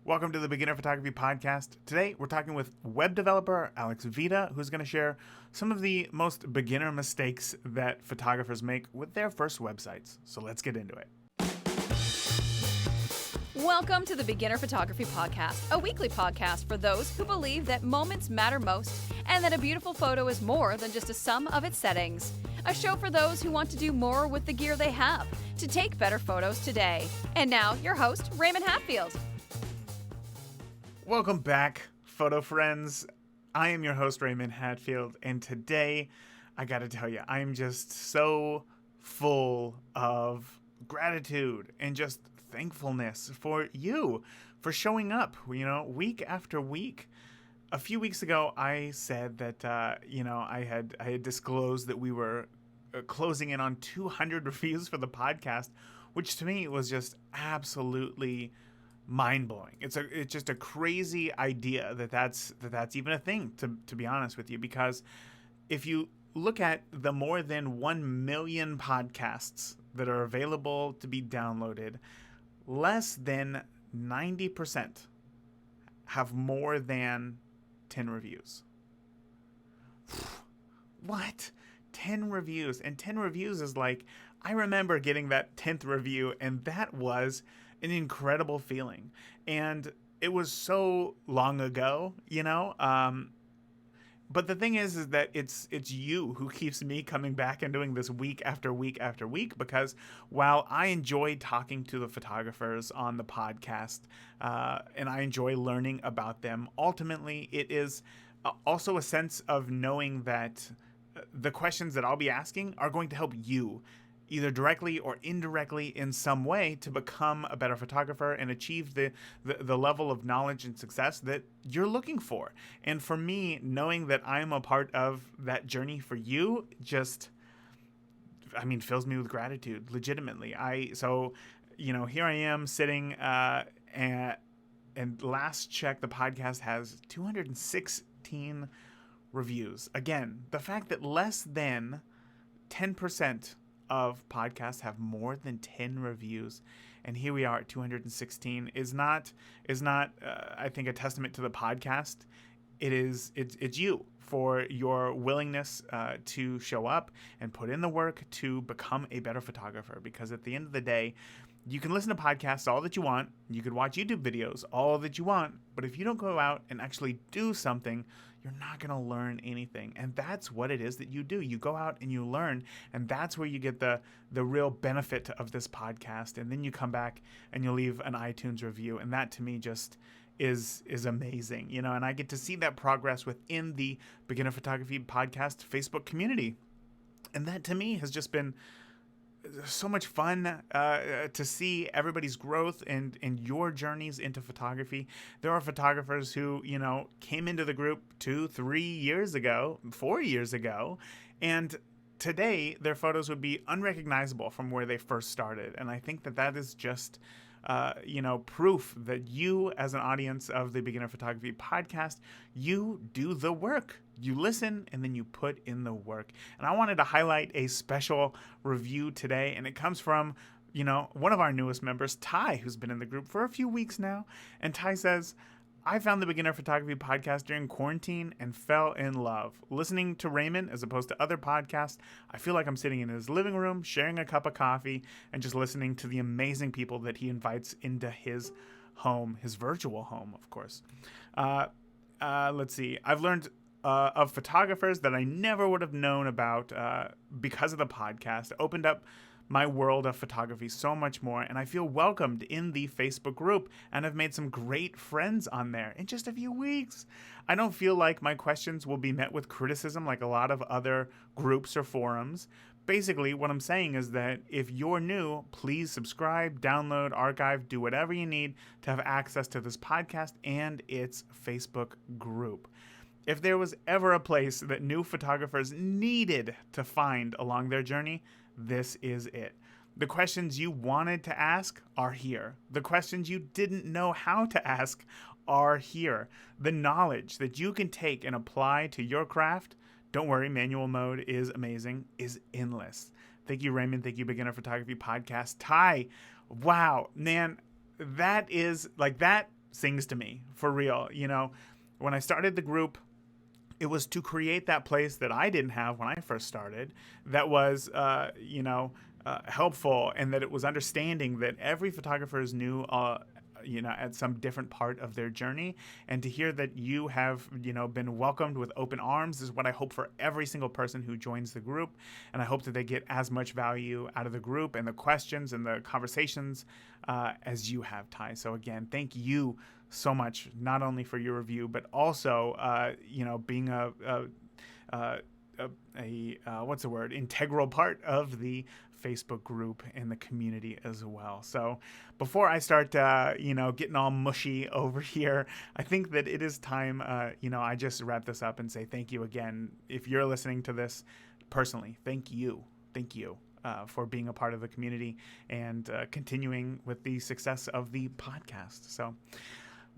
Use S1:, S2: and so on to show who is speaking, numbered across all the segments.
S1: Welcome to the Beginner Photography Podcast. Today, we're talking with web developer Alex Vita, who's going to share some of the most beginner mistakes that photographers make with their first websites. So let's get into it.
S2: Welcome to the Beginner Photography Podcast, a weekly podcast for those who believe that moments matter most and that a beautiful photo is more than just a sum of its settings. A show for those who want to do more with the gear they have to take better photos today. And now, your host, Raymond Hatfield.
S1: Welcome back, photo friends. I am your host, Raymond Hatfield, and today, I gotta tell you, I am just so full of gratitude and just thankfulness for you, for showing up, week after week. A few weeks ago, I said that, I had disclosed that we were closing in on 200 reviews for the podcast, which to me was just absolutely mind-blowing. It's just a crazy idea that's even a thing, to be honest with you, because if you look at the more than 1 million podcasts that are available to be downloaded, less than 90% have more than 10 reviews. What? 10 reviews. And 10 reviews is like, I remember getting that 10th review, and that was an incredible feeling. And it was so long ago, but the thing is that it's you who keeps me coming back and doing this week after week after week, because while I enjoy talking to the photographers on the podcast, and I enjoy learning about them, ultimately it is also a sense of knowing that the questions that I'll be asking are going to help you, either directly or indirectly in some way, to become a better photographer and achieve the level of knowledge and success that you're looking for. And for me, knowing that I'm a part of that journey for you fills me with gratitude, legitimately. Here I am sitting, and last check, the podcast has 216 reviews. Again, the fact that less than 10% of podcasts have more than 10 reviews, and here we are at 216 is not I think a testament to the podcast. It's you, for your willingness to show up and put in the work to become a better photographer, because at the end of the day, you can listen to podcasts all that you want, you could watch YouTube videos all that you want, but if you don't go out and actually do something, you're not going to learn anything. And that's what it is that you do. You go out and you learn, and that's where you get the real benefit of this podcast. And then you come back and you leave an iTunes review, and that to me just is amazing, and I get to see that progress within the Beginner Photography Podcast Facebook community. And that to me has just been so much fun to see everybody's growth and your journeys into photography. There are photographers who, came into the group 2, 3 years ago, 4 years ago, and today their photos would be unrecognizable from where they first started. And I think that is just proof that you, as an audience of the Beginner Photography Podcast, you do the work. You listen, and then you put in the work. And I wanted to highlight a special review today, and it comes from, one of our newest members, Ty, who's been in the group for a few weeks now. And Ty says, I found the Beginner Photography Podcast during quarantine and fell in love. Listening to Raymond as opposed to other podcasts, I feel like I'm sitting in his living room, sharing a cup of coffee, and just listening to the amazing people that he invites into his home, his virtual home, of course. Let's see. I've learned of photographers that I never would have known about because of the podcast. It opened up my world of photography so much more, and I feel welcomed in the Facebook group, and I've made some great friends on there in just a few weeks. I don't feel like my questions will be met with criticism like a lot of other groups or forums. Basically, what I'm saying is that if you're new, please subscribe, download, archive, do whatever you need to have access to this podcast and its Facebook group. If there was ever a place that new photographers needed to find along their journey, this is it. The questions you wanted to ask are here. The questions you didn't know how to ask are here. The knowledge that you can take and apply to your craft, don't worry, manual mode is amazing, is endless. Thank you, Raymond. Thank you, Beginner Photography Podcast. Ty, wow, man, that is like that sings to me, for real. When I started the group, it was to create that place that I didn't have when I first started, that was, helpful, and that it was understanding that every photographer is new, at some different part of their journey. And to hear that you have, been welcomed with open arms is what I hope for every single person who joins the group. And I hope that they get as much value out of the group and the questions and the conversations as you have, Ty. So again, thank you so much, not only for your review, but also, being what's the word? Integral part of the Facebook group and the community as well. So before I start, getting all mushy over here, I think that it is time, I just wrap this up and say thank you again. If you're listening to this personally, thank you. Thank you. For being a part of the community and continuing with the success of the podcast. So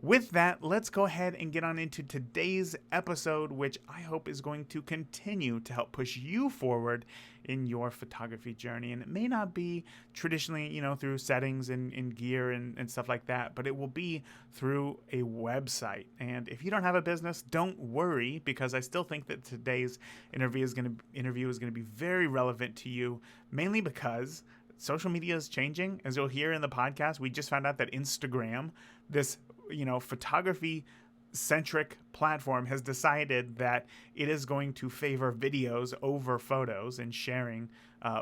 S1: with that, let's go ahead and get on into today's episode, which I hope is going to continue to help push you forward in your photography journey. And it may not be traditionally, through settings and gear and stuff like that, but it will be through a website. And if you don't have a business, don't worry, because I still think that today's interview is going to be very relevant to you, mainly because social media is changing. As you'll hear in the podcast, we just found out that Instagram, this photography centric platform, has decided that it is going to favor videos over photos and sharing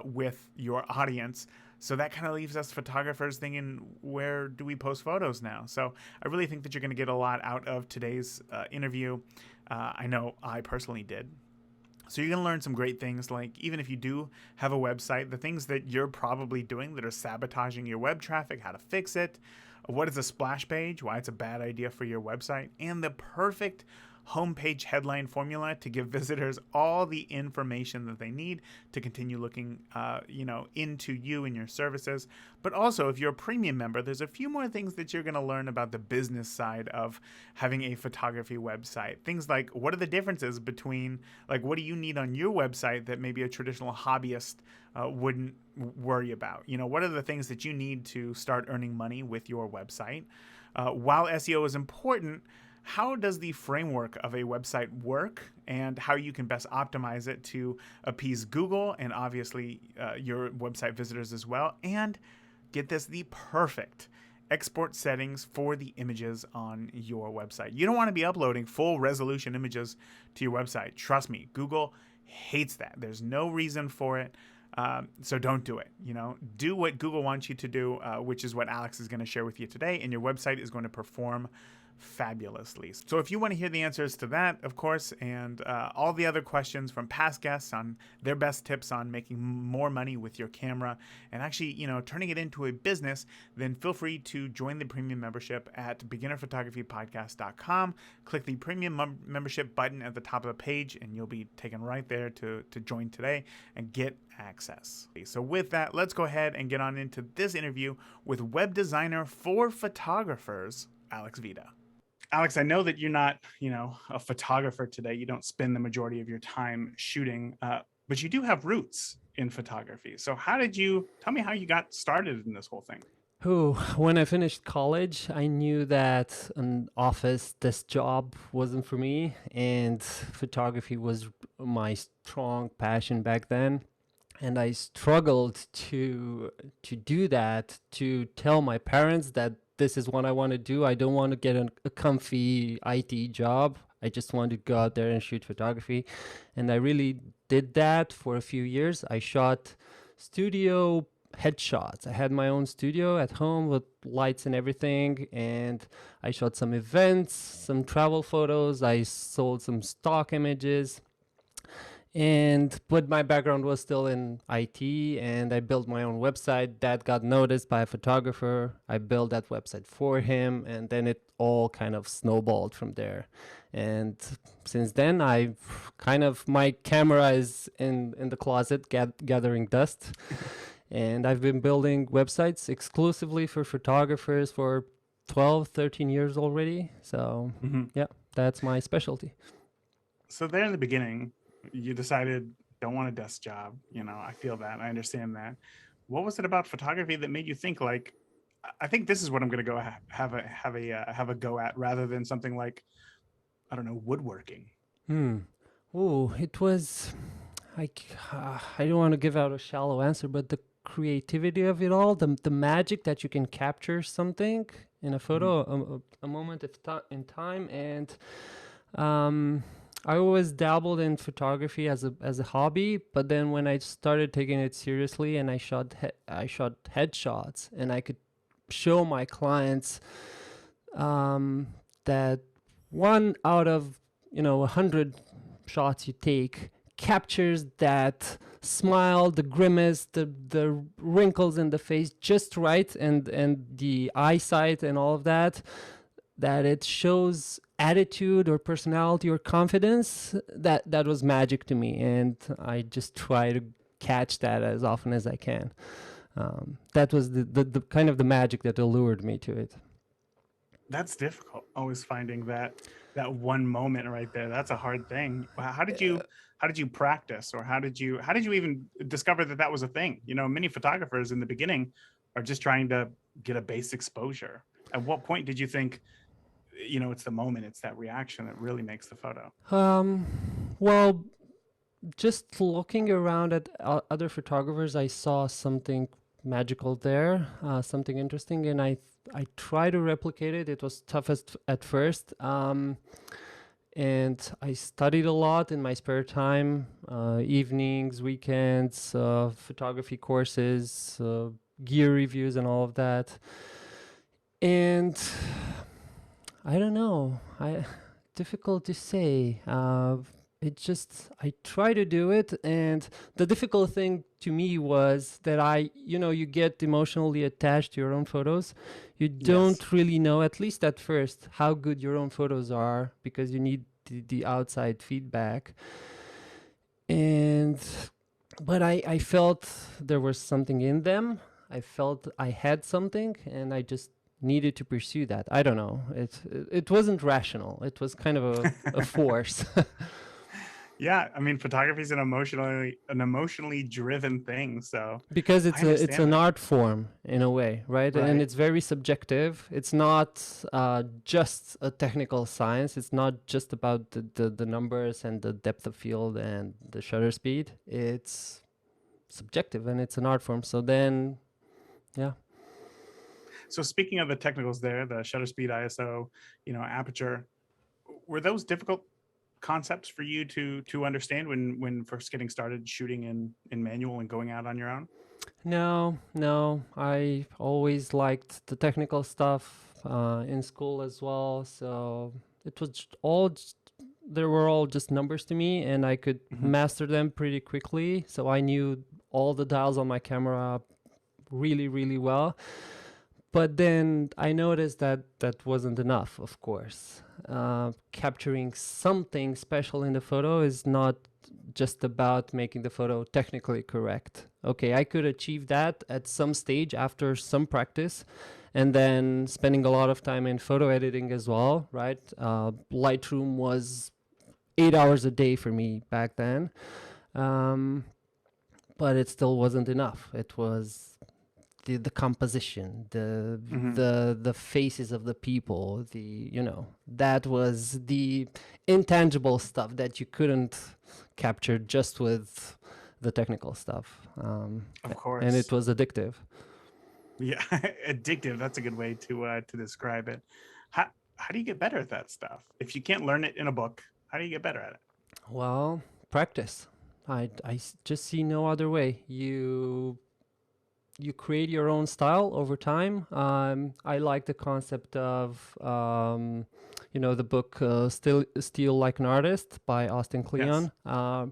S1: with your audience. So that kind of leaves us photographers thinking, where do we post photos now? So I really think that you're going to get a lot out of today's interview. I know I personally did. So you're going to learn some great things, like even if you do have a website, the things that you're probably doing that are sabotaging your web traffic, how to fix it, what is a splash page, why it's a bad idea for your website, and the perfect homepage headline formula to give visitors all the information that they need to continue looking, into you and your services. But also, if you're a premium member, there's a few more things that you're going to learn about the business side of having a photography website. Things like, what are the differences between, what do you need on your website that maybe a traditional hobbyist wouldn't worry about? What are the things that you need to start earning money with your website? While SEO is important, how does the framework of a website work, and how you can best optimize it to appease Google and obviously your website visitors as well? And get this, the perfect export settings for the images on your website. You don't want to be uploading full resolution images to your website. Trust me, Google hates that. There's no reason for it. So don't do it. Do what Google wants you to do, which is what Alex is going to share with you today, and your website is going to perform fabulously. So if you want to hear the answers to that, of course, and all the other questions from past guests on their best tips on making more money with your camera and actually, turning it into a business, then feel free to join the premium membership at beginnerphotographypodcast.com. Click the premium membership button at the top of the page, and you'll be taken right there to join today and get access. So with that, let's go ahead and get on into this interview with web designer for photographers, Alex Vita. Alex, I know that you're not, a photographer today. You don't spend the majority of your time shooting, but you do have roots in photography. So tell me how you got started in this whole thing?
S3: When I finished college, I knew that an office desk job wasn't for me, and photography was my strong passion back then. And I struggled to do that, to tell my parents that this is what I want to do. I don't want to get a comfy IT job. I just want to go out there and shoot photography. And I really did that for a few years. I shot studio headshots. I had my own studio at home with lights and everything. And I shot some events, some travel photos. I sold some stock images. But my background was still in IT, and I built my own website that got noticed by a photographer. I built that website for him, and then it all kind of snowballed from there. And since then, my camera is in the closet gathering dust. And I've been building websites exclusively for photographers for 12, 13 years already. So yeah, that's my specialty.
S1: So there in the beginning, you decided don't want a desk job. I feel that. I understand that. What was it about photography that made you think I think this is what I'm going to go have a go at, rather than something like, I don't know, woodworking.
S3: Oh, it was like I don't want to give out a shallow answer, but the creativity of it all, the magic that you can capture something in a photo, a moment of in time, and I always dabbled in photography as a hobby, but then when I started taking it seriously and I shot headshots, and I could show my clients that one out of 100 shots you take captures that smile, the grimace, the wrinkles in the face just right, and the eyesight and all of that it shows attitude or personality or confidence. That was magic to me, and I just try to catch that as often as I can. That was the kind of the magic that allured me to it.
S1: That's difficult. Always finding that one moment right there. That's a hard thing. How did you practice, or how did you even discover that was a thing? Many photographers in the beginning are just trying to get a base exposure. At what point did you think, it's the moment, it's that reaction that really makes the photo?
S3: Well, just looking around at other photographers, I saw something magical there, something interesting, and I try to replicate it. It was toughest at first, and I studied a lot in my spare time, evenings, weekends, photography courses, gear reviews, and all of that. And I don't know, difficult to say. I try to do it, and the difficult thing to me was that you get emotionally attached to your own photos. You don't really know, at least at first, how good your own photos are, because you need the outside feedback. But I felt there was something in them. I felt I had something, and I just needed to pursue that. I don't know. It wasn't rational. It was kind of a force.
S1: Yeah, I mean, photography is an emotionally driven thing. So
S3: because it's an art form in a way, right? And it's very subjective. It's not just a technical science. It's not just about the numbers and the depth of field and the shutter speed. It's subjective, and it's an art form. So then, yeah.
S1: So speaking of the technicals there, the shutter speed, ISO, aperture, were those difficult concepts for you to understand when first getting started shooting in manual and going out on your own?
S3: No. I always liked the technical stuff in school as well. So it was they were all just numbers to me, and I could master them pretty quickly. So I knew all the dials on my camera really, really well. But then I noticed that wasn't enough, of course. Capturing something special in the photo is not just about making the photo technically correct. Okay, I could achieve that at some stage after some practice, and then spending a lot of time in photo editing as well, right? Lightroom was 8 hours a day for me back then. But it still wasn't enough. It was the composition, the faces of the people, that was the intangible stuff that you couldn't capture just with the technical stuff.
S1: Of course.
S3: And it was addictive.
S1: Yeah, addictive. That's a good way to describe it. How do you get better at that stuff? If you can't learn it in a book, how do you get better at it?
S3: Well, practice. I just see no other way. You create your own style over time. I like the concept of, the book Steal Like an Artist by Austin Kleon. Yes.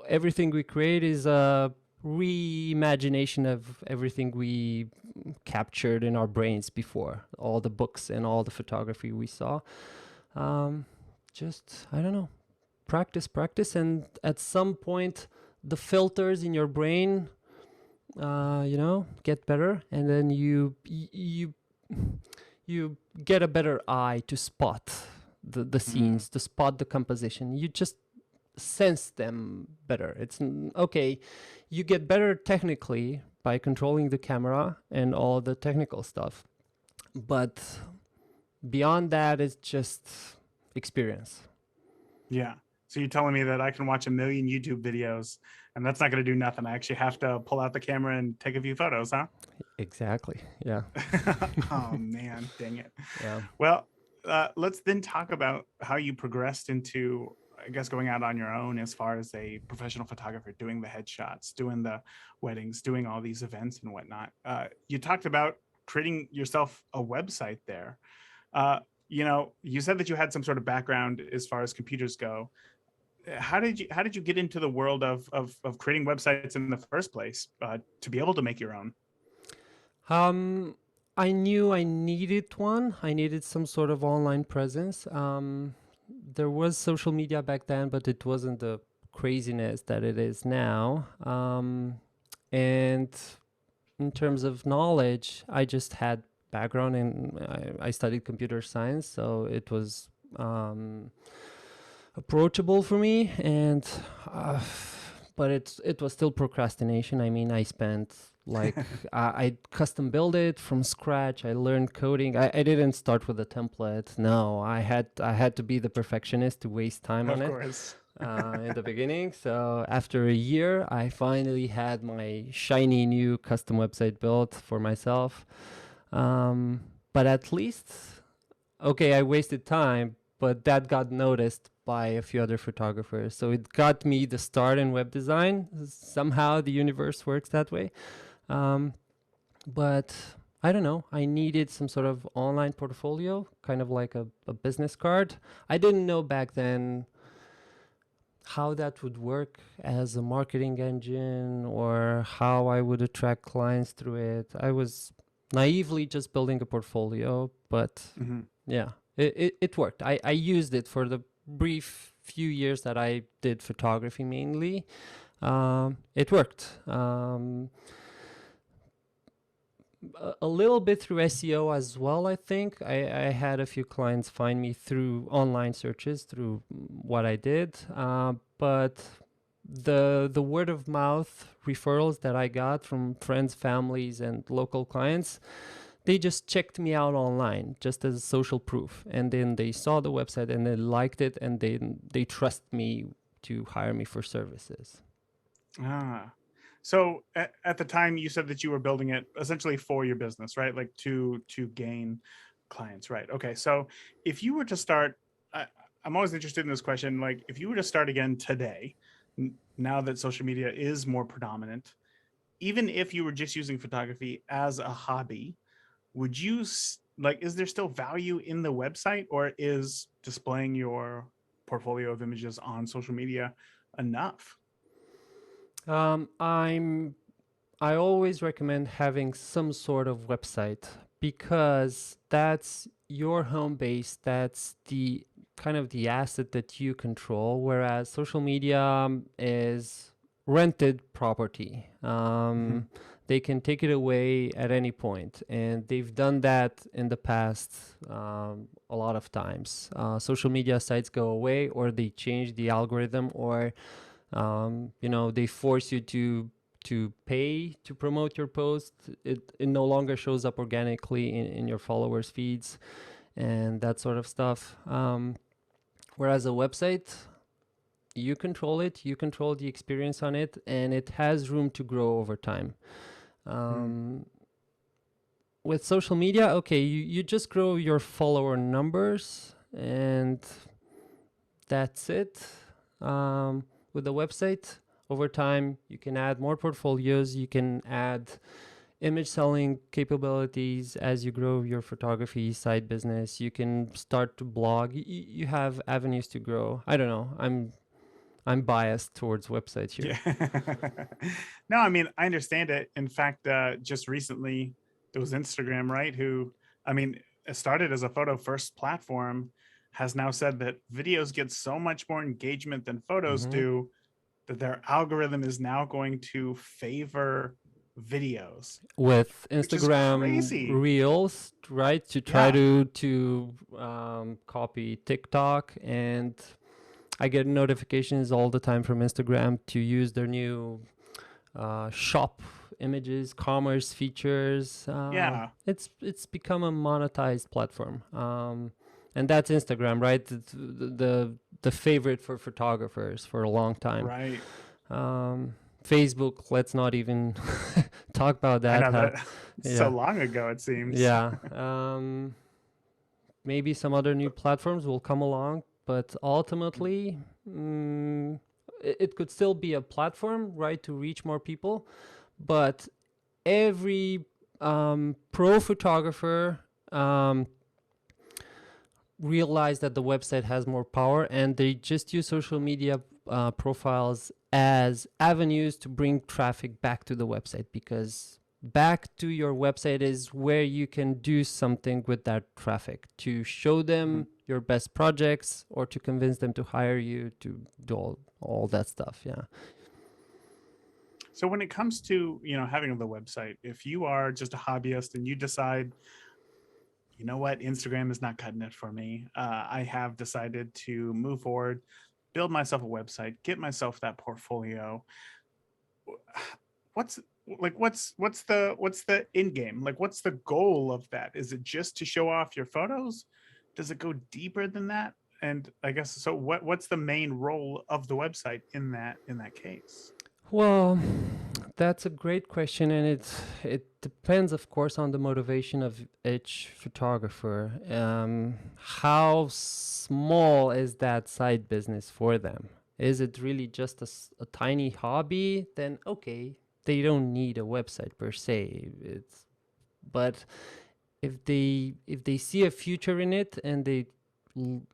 S3: Everything we create is a reimagination of everything we captured in our brains before, all the books and all the photography we saw. I don't know, practice, and at some point, the filters in your brain get better, and then you get a better eye to spot the scenes, to spot the composition. You just sense them better. It's okay. You get better technically, by controlling the camera and all the technical stuff. But beyond that, it's just experience.
S1: Yeah. So you're telling me that I can watch 1 million YouTube videos and that's not going to do nothing. I actually have to pull out the camera and take a few photos, huh?
S3: Exactly. Yeah.
S1: Oh, man. Dang it.
S3: Yeah.
S1: Well, let's then talk about how you progressed into, I guess, going out on your own as far as a professional photographer, doing the headshots, doing the weddings, doing all these events and whatnot. You talked about creating yourself a website there. You said that you had some sort of background as far as computers go. How did you get into the world of creating websites in the first place to be able to make your own?
S3: I knew I needed one. I needed some sort of online presence. There was social media back then, but it wasn't the craziness that it is now. And in terms of knowledge, I just had background in I studied computer science, so it was approachable for me. And but it was still procrastination. I mean, I spent like I custom built it from scratch. I learned coding. I didn't start with a template. No, I had to be the perfectionist to waste time on it.
S1: Of course.
S3: In the beginning. So after a year, I finally had my shiny new custom website built for myself. But at least, okay, I wasted time, but that got noticed by a few other photographers. So it got me the start in web design. Somehow the universe works that way. But I don't know. I needed some sort of online portfolio, kind of like a business card. I didn't know back then how that would work as a marketing engine or how I would attract clients through it. I was naively just building a portfolio, but yeah, it worked. I used it for the brief few years that I did photography mainly. It worked. A little bit through SEO as well, I think. I had a few clients find me through online searches, through what I did. But the word of mouth referrals that I got from friends, families, and local clients, they just checked me out online just as social proof. And then they saw the website and they liked it, and they trust me to hire me for services.
S1: So at the time you said that you were building it essentially for your business, right? Like to gain clients, right? Okay. So if you were to start, I'm always interested in this question. Like if you were to start again today, now that social media is more predominant, even if you were just using photography as a hobby, would you is there still value in the website, or is displaying your portfolio of images on social media enough?
S3: I always recommend having some sort of website because that's your home base. That's the kind of the asset that you control, whereas social media is rented property. They can take it away at any point, and they've done that in the past a lot of times. Social media sites go away, or they change the algorithm, or they force you to pay to promote your post. It no longer shows up organically in your followers' feeds and that sort of stuff. Whereas a website, you control it, you control the experience on it, and it has room to grow over time. With social media, okay, you just grow your follower numbers and that's it. With the website, over time, you can add more portfolios, you can add image selling capabilities as you grow your photography side business. You can start to blog. You have avenues to grow. I don't know. I'm biased towards websites here.
S1: Yeah. No, I mean, I understand it. In fact, just recently, it was Instagram, right? Who, I mean, it started as a photo first platform, has now said that videos get so much more engagement than photos do, that their algorithm is now going to favor videos.
S3: With Instagram Reels, right? To try to copy TikTok, and I get notifications all the time from Instagram to use their new shop images, commerce features.
S1: Yeah.
S3: It's become a monetized platform, and that's Instagram, right? The favorite for photographers for a long time.
S1: Right.
S3: Facebook, let's not even talk about
S1: I
S3: that.
S1: know that so
S3: Yeah,
S1: long ago, it seems.
S3: yeah. Maybe some other new platforms will come along, but ultimately, it could still be a platform, right, to reach more people. But every pro photographer realize that the website has more power, and they just use social media profiles as avenues to bring traffic back to the website, because back to your website is where you can do something with that traffic to show them your best projects or to convince them to hire you to do all that stuff. Yeah.
S1: So when it comes to, having the website, if you are just a hobbyist and you decide, you know what, Instagram is not cutting it for me, I have decided to move forward, build myself a website, get myself that portfolio. What's the end game? Like, what's the goal of that? Is it just to show off your photos? Does it go deeper than that? And I guess so. What's the main role of the website in that case?
S3: Well, that's a great question, and it depends, of course, on the motivation of each photographer. How small is that side business for them? Is it really just a tiny hobby? Then okay, they don't need a website per se. But if they see a future in it and they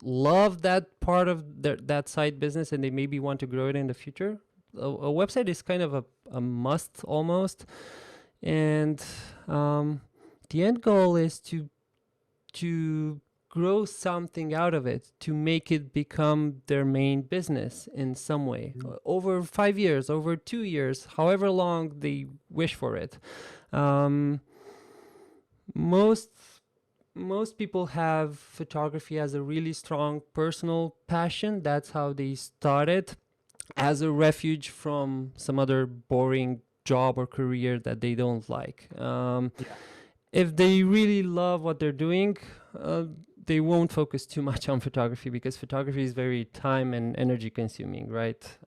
S3: love that part of that side business and they maybe want to grow it in the future, a website is kind of a must almost. And the end goal is to grow something out of it, to make it become their main business in some way, over 5 years, over 2 years, however long they wish for it. Most people have photography as a really strong personal passion. That's how they started, as a refuge from some other boring job or career that they don't like. If they really love what they're doing, they won't focus too much on photography, because photography is very time and energy consuming, right?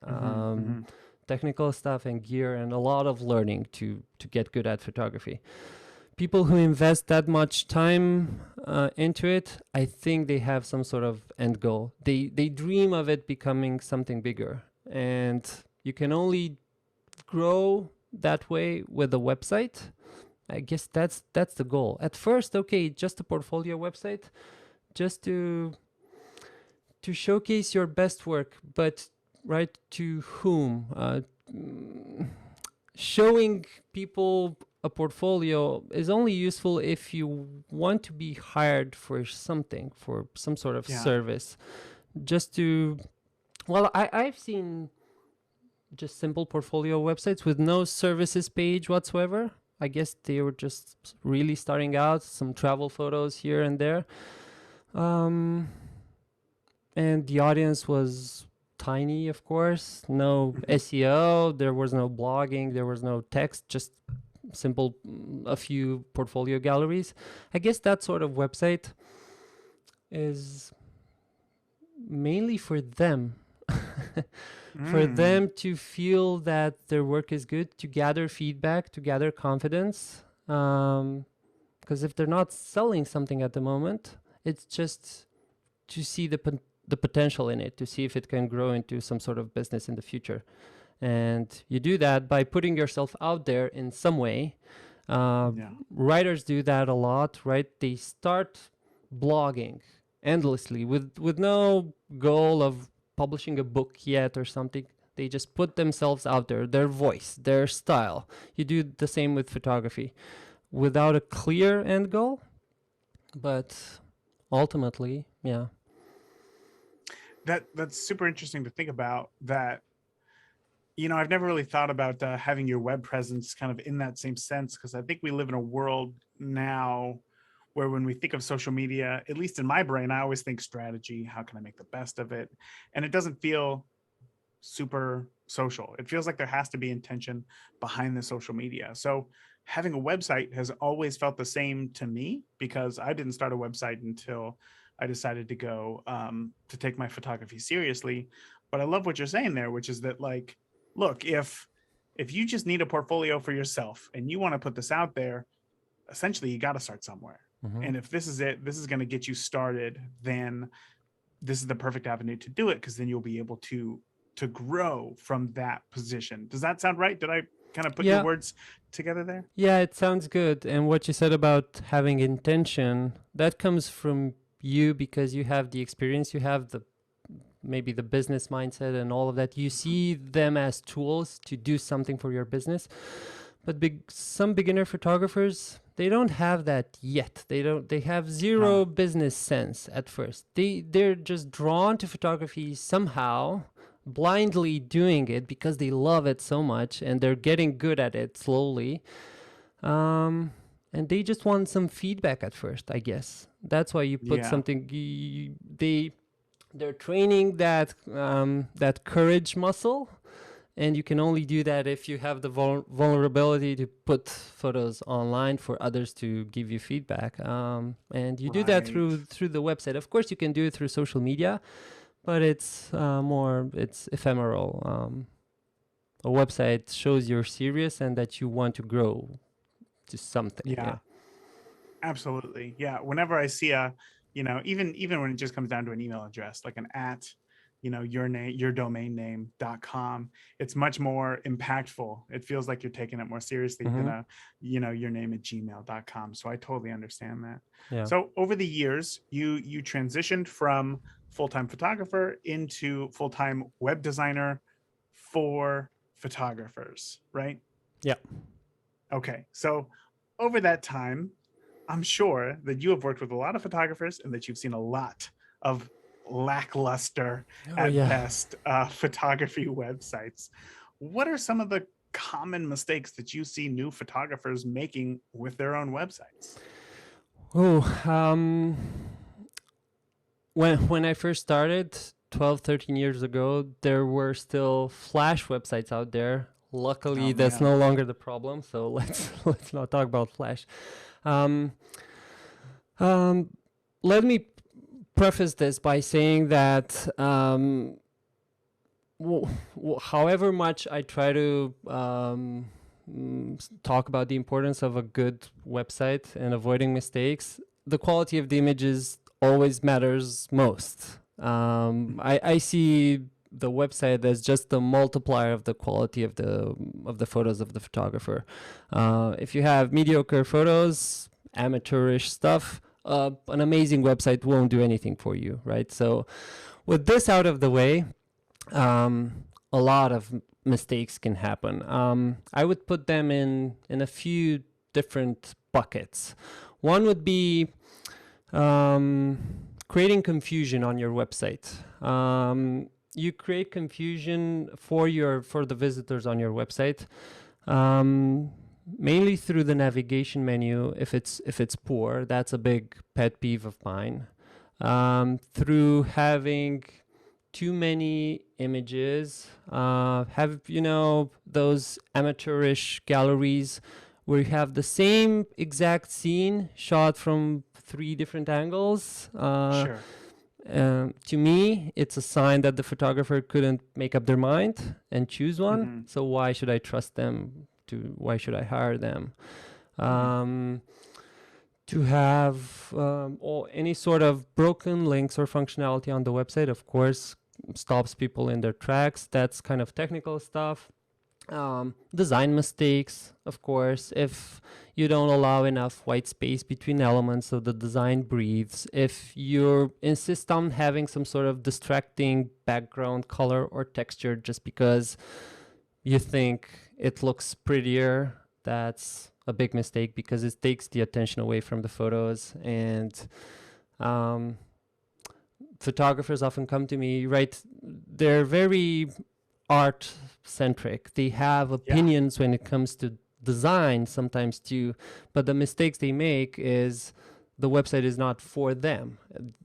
S3: Technical stuff and gear and a lot of learning to get good at photography. People who invest that much time into it, I think they have some sort of end goal. They dream of it becoming something bigger, and you can only grow that way with a website. I guess that's the goal. At first, okay, just a portfolio website, just to showcase your best work, but right to whom? Showing people a portfolio is only useful if you want to be hired for something, for some sort of service. Just to, well, I've seen just simple portfolio websites with no services page whatsoever. I guess they were just really starting out, some travel photos here and there. And the audience was tiny, of course. No SEO, there was no blogging, there was no text, just simple, a few portfolio galleries. I guess that sort of website is mainly for them. For them to feel that their work is good, to gather feedback, to gather confidence. Because if they're not selling something at the moment, it's just to see the potential in it, to see if it can grow into some sort of business in the future. And you do that by putting yourself out there in some way. Writers do that a lot, right? They start blogging endlessly with no goal of publishing a book yet or something. They just put themselves out there, their voice, their style. You do the same with photography without a clear end goal, but ultimately, yeah.
S1: That's super interesting to think about. That, I've never really thought about having your web presence kind of in that same sense, because I think we live in a world now where when we think of social media, at least in my brain, I always think strategy. How can I make the best of it? And it doesn't feel super social. It feels like there has to be intention behind the social media. So having a website has always felt the same to me, because I didn't start a website until I decided to go to take my photography seriously. But I love what you're saying there, which is that, like, look, if you just need a portfolio for yourself and you want to put this out there, essentially you got to start somewhere.
S3: Mm-hmm.
S1: And if this is it, this is going to get you started, then this is the perfect avenue to do it, because then you'll be able to grow from that position. Does that sound right? Did I kind of put your
S3: Yeah.
S1: words together there?
S3: Yeah, it sounds good. And what you said about having intention, that comes from you because you have the experience, you have the maybe the business mindset and all of that. You see them as tools to do something for your business. But some beginner photographers, they don't have that yet. They have zero business sense at first. They're just drawn to photography somehow, blindly doing it because they love it so much and they're getting good at it slowly. And they just want some feedback at first, I guess. That's why you put something. They're training that courage muscle, and you can only do that if you have the vulnerability to put photos online for others to give you feedback. And you do that through the website. Of course, you can do it through social media, but it's ephemeral. A website shows you're serious and that you want to grow to something.
S1: Yeah. Absolutely. Yeah. Whenever I see even when it just comes down to an email address, like an at, your domain name.com, it's much more impactful. It feels like you're taking it more seriously than your name at gmail.com. So I totally understand that.
S3: Yeah.
S1: So over the years, you transitioned from full-time photographer into full-time web designer for photographers, right?
S3: Yeah.
S1: Okay. So over that time, I'm sure that you have worked with a lot of photographers and that you've seen a lot of lackluster at best photography websites. What are some of the common mistakes that you see new photographers making with their own websites?
S3: When I first started 12, 13 years ago, there were still Flash websites out there. Luckily, that's no longer the problem. So let's not talk about Flash. Let me preface this by saying that however much I try to talk about the importance of a good website and avoiding mistakes, the quality of the images always matters most. I see the website as just the multiplier of the quality of the photos of the photographer. If you have mediocre photos, amateurish stuff, an amazing website won't do anything for you, right? So with this out of the way, a lot of mistakes can happen. I would put them in a few different buckets. One would be creating confusion on your website. You create confusion for the visitors on your website, mainly through the navigation menu. If it's poor, that's a big pet peeve of mine. Through having too many images, those amateurish galleries where you have the same exact scene shot from 3 different angles.
S1: Sure.
S3: To me, it's a sign that the photographer couldn't make up their mind and choose one. Mm-hmm. So why should I trust them? Why should I hire them? To have any sort of broken links or functionality on the website, of course, stops people in their tracks. That's kind of technical stuff. Design mistakes, of course, if you don't allow enough white space between elements so the design breathes, if you insist on having some sort of distracting background color or texture just because you think it looks prettier, that's a big mistake because it takes the attention away from the photos. And photographers often come to me, right? They're very art centric. They have opinions when it comes to design sometimes too, but the mistakes they make is the website is not for them.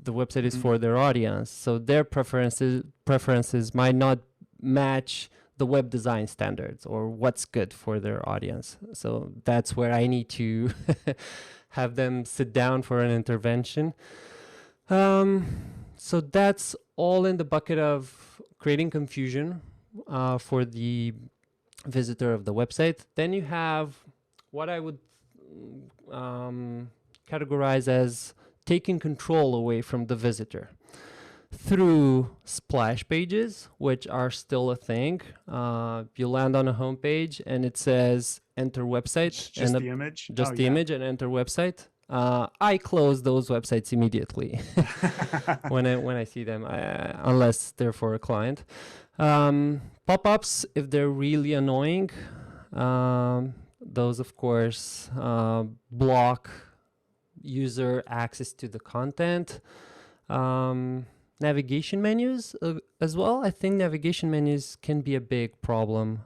S3: The website is for their audience. So their preferences might not match the web design standards or what's good for their audience. So that's where I need to have them sit down for an intervention. So that's all in the bucket of creating confusion for the visitor of the website. Then you have what I would categorize as taking control away from the visitor through splash pages, which are still a thing. You land on a homepage and it says enter website.
S1: Just the image?
S3: Just the image and enter website. I close those websites immediately when I see them, unless they're for a client. Pop-ups, if they're really annoying, those of course block user access to the content. Navigation menus as well. I think navigation menus can be a big problem.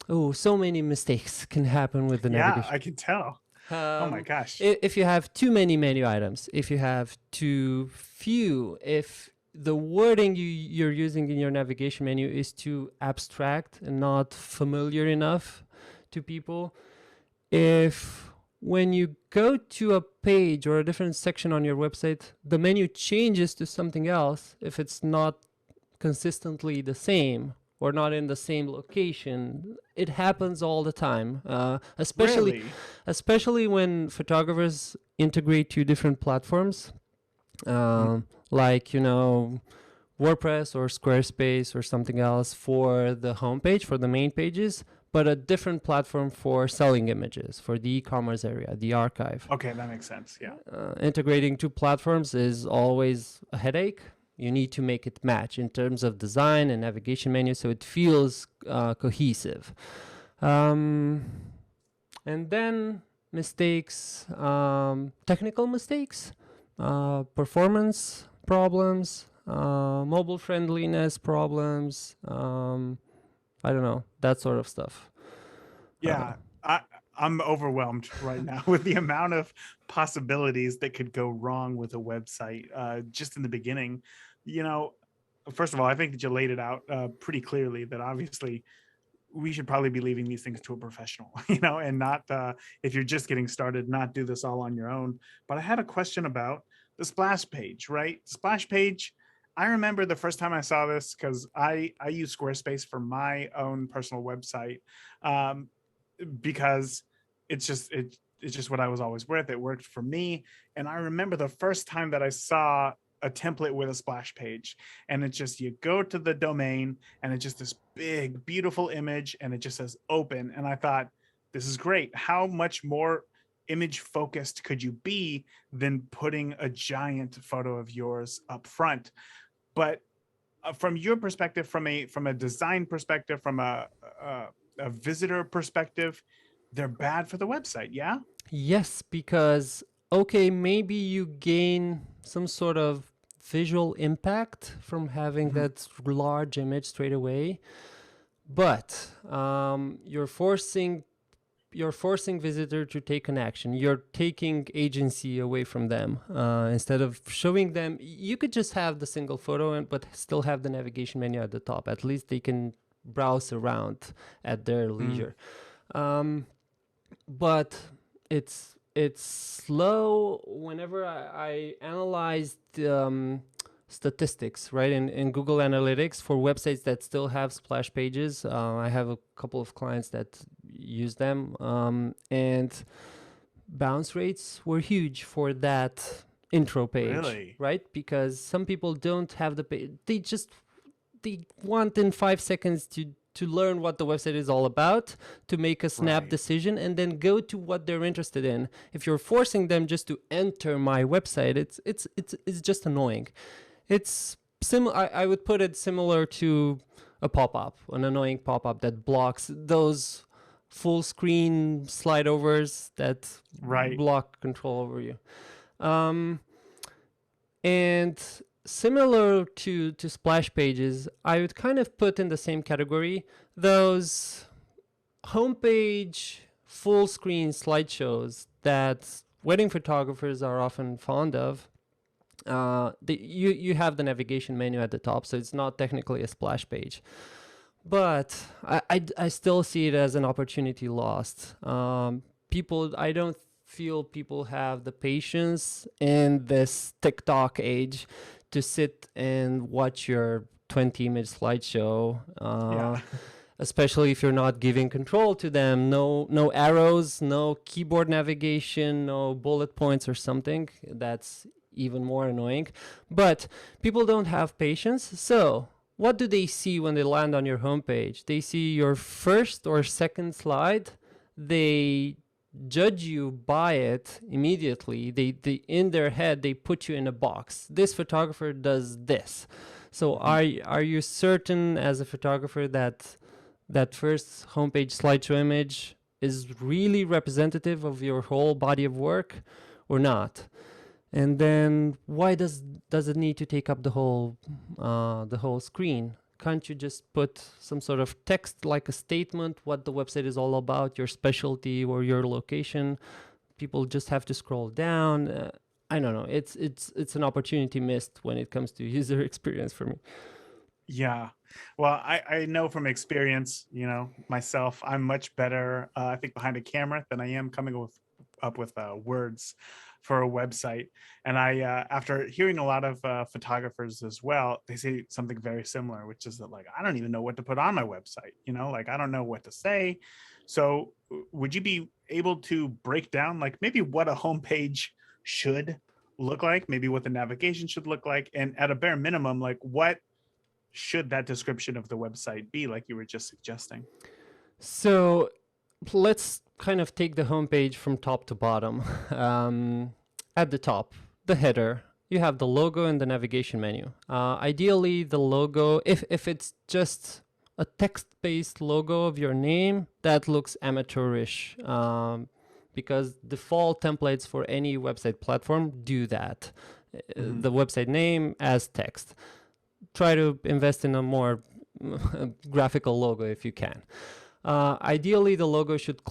S3: So many mistakes can happen with the navigation.
S1: Yeah, I can tell. Oh my gosh.
S3: If you have too many menu items, if you have too few, if the wording you're using in your navigation menu is too abstract and not familiar enough to people, if when you go to a page or a different section on your website, the menu changes to something else, if it's not consistently the same or not in the same location, it happens all the time. Especially when photographers integrate two different platforms, like WordPress or Squarespace or something else for the homepage, for the main pages, but a different platform for selling images, for the e-commerce area, the archive.
S1: Okay, that makes sense. Yeah.
S3: Integrating two platforms is always a headache. You need to make it match in terms of design and navigation menu so it feels cohesive. And then mistakes, technical mistakes, performance problems, mobile friendliness problems, I don't know, that sort of stuff.
S1: Yeah, I'm overwhelmed right now with the amount of possibilities that could go wrong with a website. Just in the beginning, first of all, I think that you laid it out pretty clearly that obviously we should probably be leaving these things to a professional, and not, if you're just getting started, not do this all on your own. But I had a question about the splash page, right? Splash page. I remember the first time I saw this because I use Squarespace for my own personal website because it's just what I was always with. It worked for me. And I remember the first time that I saw a template with a splash page, and it's just, you go to the domain and it's just this big, beautiful image and it just says open. And I thought, this is great. How much more image focused could you be than putting a giant photo of yours up front? But from your perspective, from a design perspective, from a visitor perspective, they're bad for the website, yeah?
S3: Yes, because, okay, maybe you gain some sort of visual impact from having that large image straight away, but you're forcing visitor to take an action. You're taking agency away from them. Instead of showing them, you could just have the single photo but still have the navigation menu at the top. At least they can browse around at their leisure. But it's slow. Whenever I analyzed statistics, right, in Google Analytics for websites that still have splash pages, I have a couple of clients that use them, and bounce rates were huge for that intro page.
S1: Really?
S3: Right? Because some people don't have the page. They want in 5 seconds to learn what the website is all about, to make a snap decision, and then go to what they're interested in. If you're forcing them just to enter my website, it's just annoying. It's I would put it similar to a pop-up, an annoying pop-up that blocks those full screen slide overs that block control over you. And similar to splash pages, I would kind of put in the same category those homepage full screen slideshows that wedding photographers are often fond of. You have the navigation menu at the top, so it's not technically a splash page. But I still see it as an opportunity lost. I don't feel people have the patience in this TikTok age to sit and watch your 20-image slideshow.
S1: Yeah.
S3: Especially if you're not giving control to them. No arrows, no keyboard navigation, no bullet points or something. That's even more annoying. But people don't have patience. So what do they see when they land on your homepage? They see your first or second slide. They judge you by it immediately. They in their head, they put you in a box. This photographer does this. So are you certain as a photographer that first homepage slideshow image is really representative of your whole body of work or not? And then why does it need to take up the whole screen? Can't you just put some sort of text, like a statement, what the website is all about, your specialty or your location? People just have to scroll down. I don't know. It's an opportunity missed when it comes to user experience for me.
S1: Yeah. Well, I know from experience, myself, I'm much better, I think, behind a camera than I am coming up with words for a website. And after hearing a lot of photographers as well, they say something very similar, which is that, like, I don't even know what to put on my website, like, I don't know what to say. So would you be able to break down, like, maybe what a homepage should look like, maybe what the navigation should look like, and at a bare minimum, like, what should that description of the website be, like you were just suggesting?
S3: So let's kind of take the homepage from top to bottom. At the top, the header, you have the logo and the navigation menu. Ideally, the logo, if it's just a text-based logo of your name, that looks amateurish, because default templates for any website platform do that. The website name as text. Try to invest in a more graphical logo if you can. Ideally, the logo should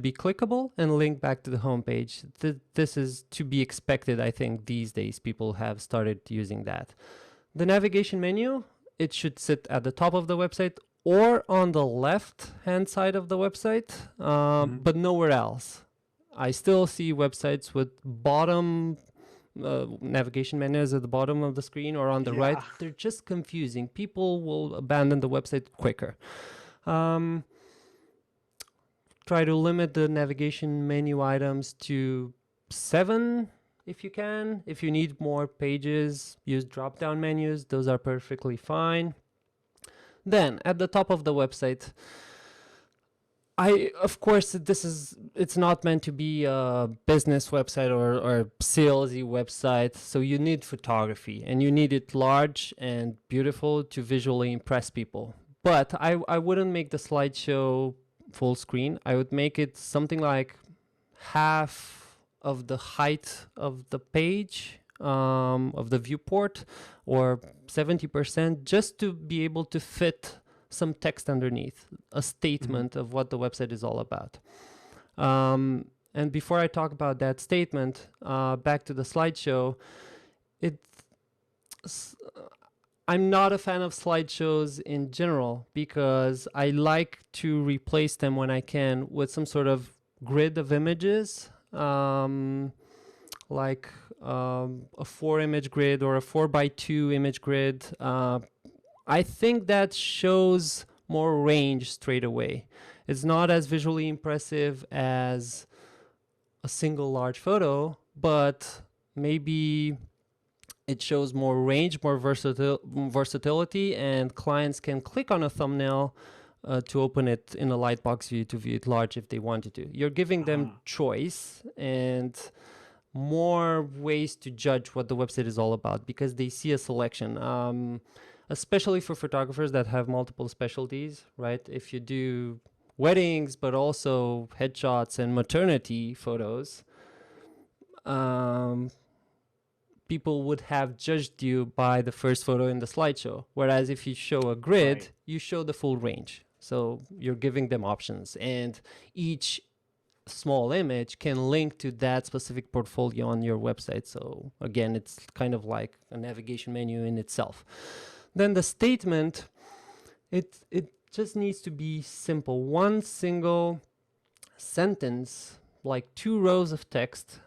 S3: be clickable and link back to the homepage. This is to be expected. I think these days people have started using that. The navigation menu, it should sit at the top of the website or on the left-hand side of the website, but nowhere else. I still see websites with bottom navigation menus at the bottom of the screen or on the right. They're just confusing. People will abandon the website quicker. Try to limit the navigation menu items to 7 if you can. If you need more pages, use drop-down menus. Those are perfectly fine. Then at the top of the website, of course, it's not meant to be a business website or salesy website. So you need photography and you need it large and beautiful to visually impress people. But I wouldn't make the slideshow full screen. I would make it something like half of the height of the page, of the viewport, or 70%, just to be able to fit some text underneath, a statement of what the website is all about. And before I talk about that statement, back to the slideshow, I'm not a fan of slideshows in general because I like to replace them when I can with some sort of grid of images, like a 4-image grid or a 4x2 image grid. I think that shows more range straight away. It's not as visually impressive as a single large photo, but maybe it shows more range, more versatility, and clients can click on a thumbnail to open it in a lightbox view to view it large if they wanted to. You're giving them choice and more ways to judge what the website is all about because they see a selection, especially for photographers that have multiple specialties, right? If you do weddings, but also headshots and maternity photos, people would have judged you by the first photo in the slideshow. Whereas if you show a grid, you show the full range. So you're giving them options, and each small image can link to that specific portfolio on your website. So again, it's kind of like a navigation menu in itself. Then the statement, it just needs to be simple. One single sentence, like 2 rows of text.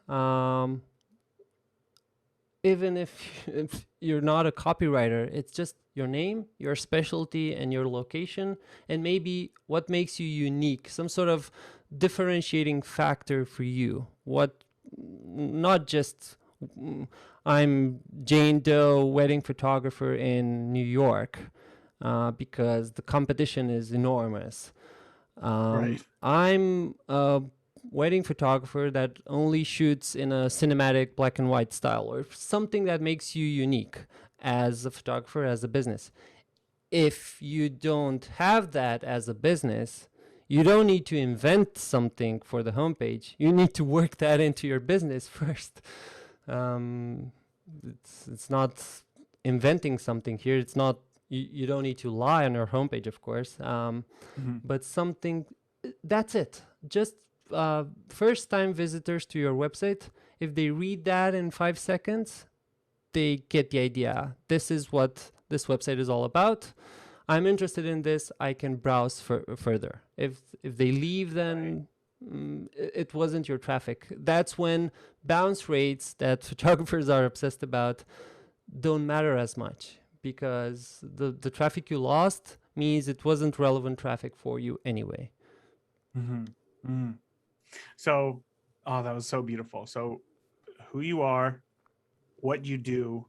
S3: Even if you're not a copywriter, it's just your name, your specialty, and your location, and maybe what makes you unique, some sort of differentiating factor for you. What, not just I'm Jane Doe, wedding photographer in New York, because the competition is enormous.
S1: Right.
S3: I'm a wedding photographer that only shoots in a cinematic black and white style, or something that makes you unique as a photographer, as a business. If you don't have that as a business, you don't need to invent something for the homepage. You need to work that into your business first. It's not inventing something here. It's not, you don't need to lie on your homepage, of course. But something, that's it. Just first-time visitors to your website, if they read that in 5 seconds, they get the idea. This is what this website is all about. I'm interested in this. I can browse further. If they leave, then it wasn't your traffic. That's when bounce rates that photographers are obsessed about don't matter as much, because the traffic you lost means it wasn't relevant traffic for you anyway.
S1: So, that was so beautiful. So, who you are, what you do,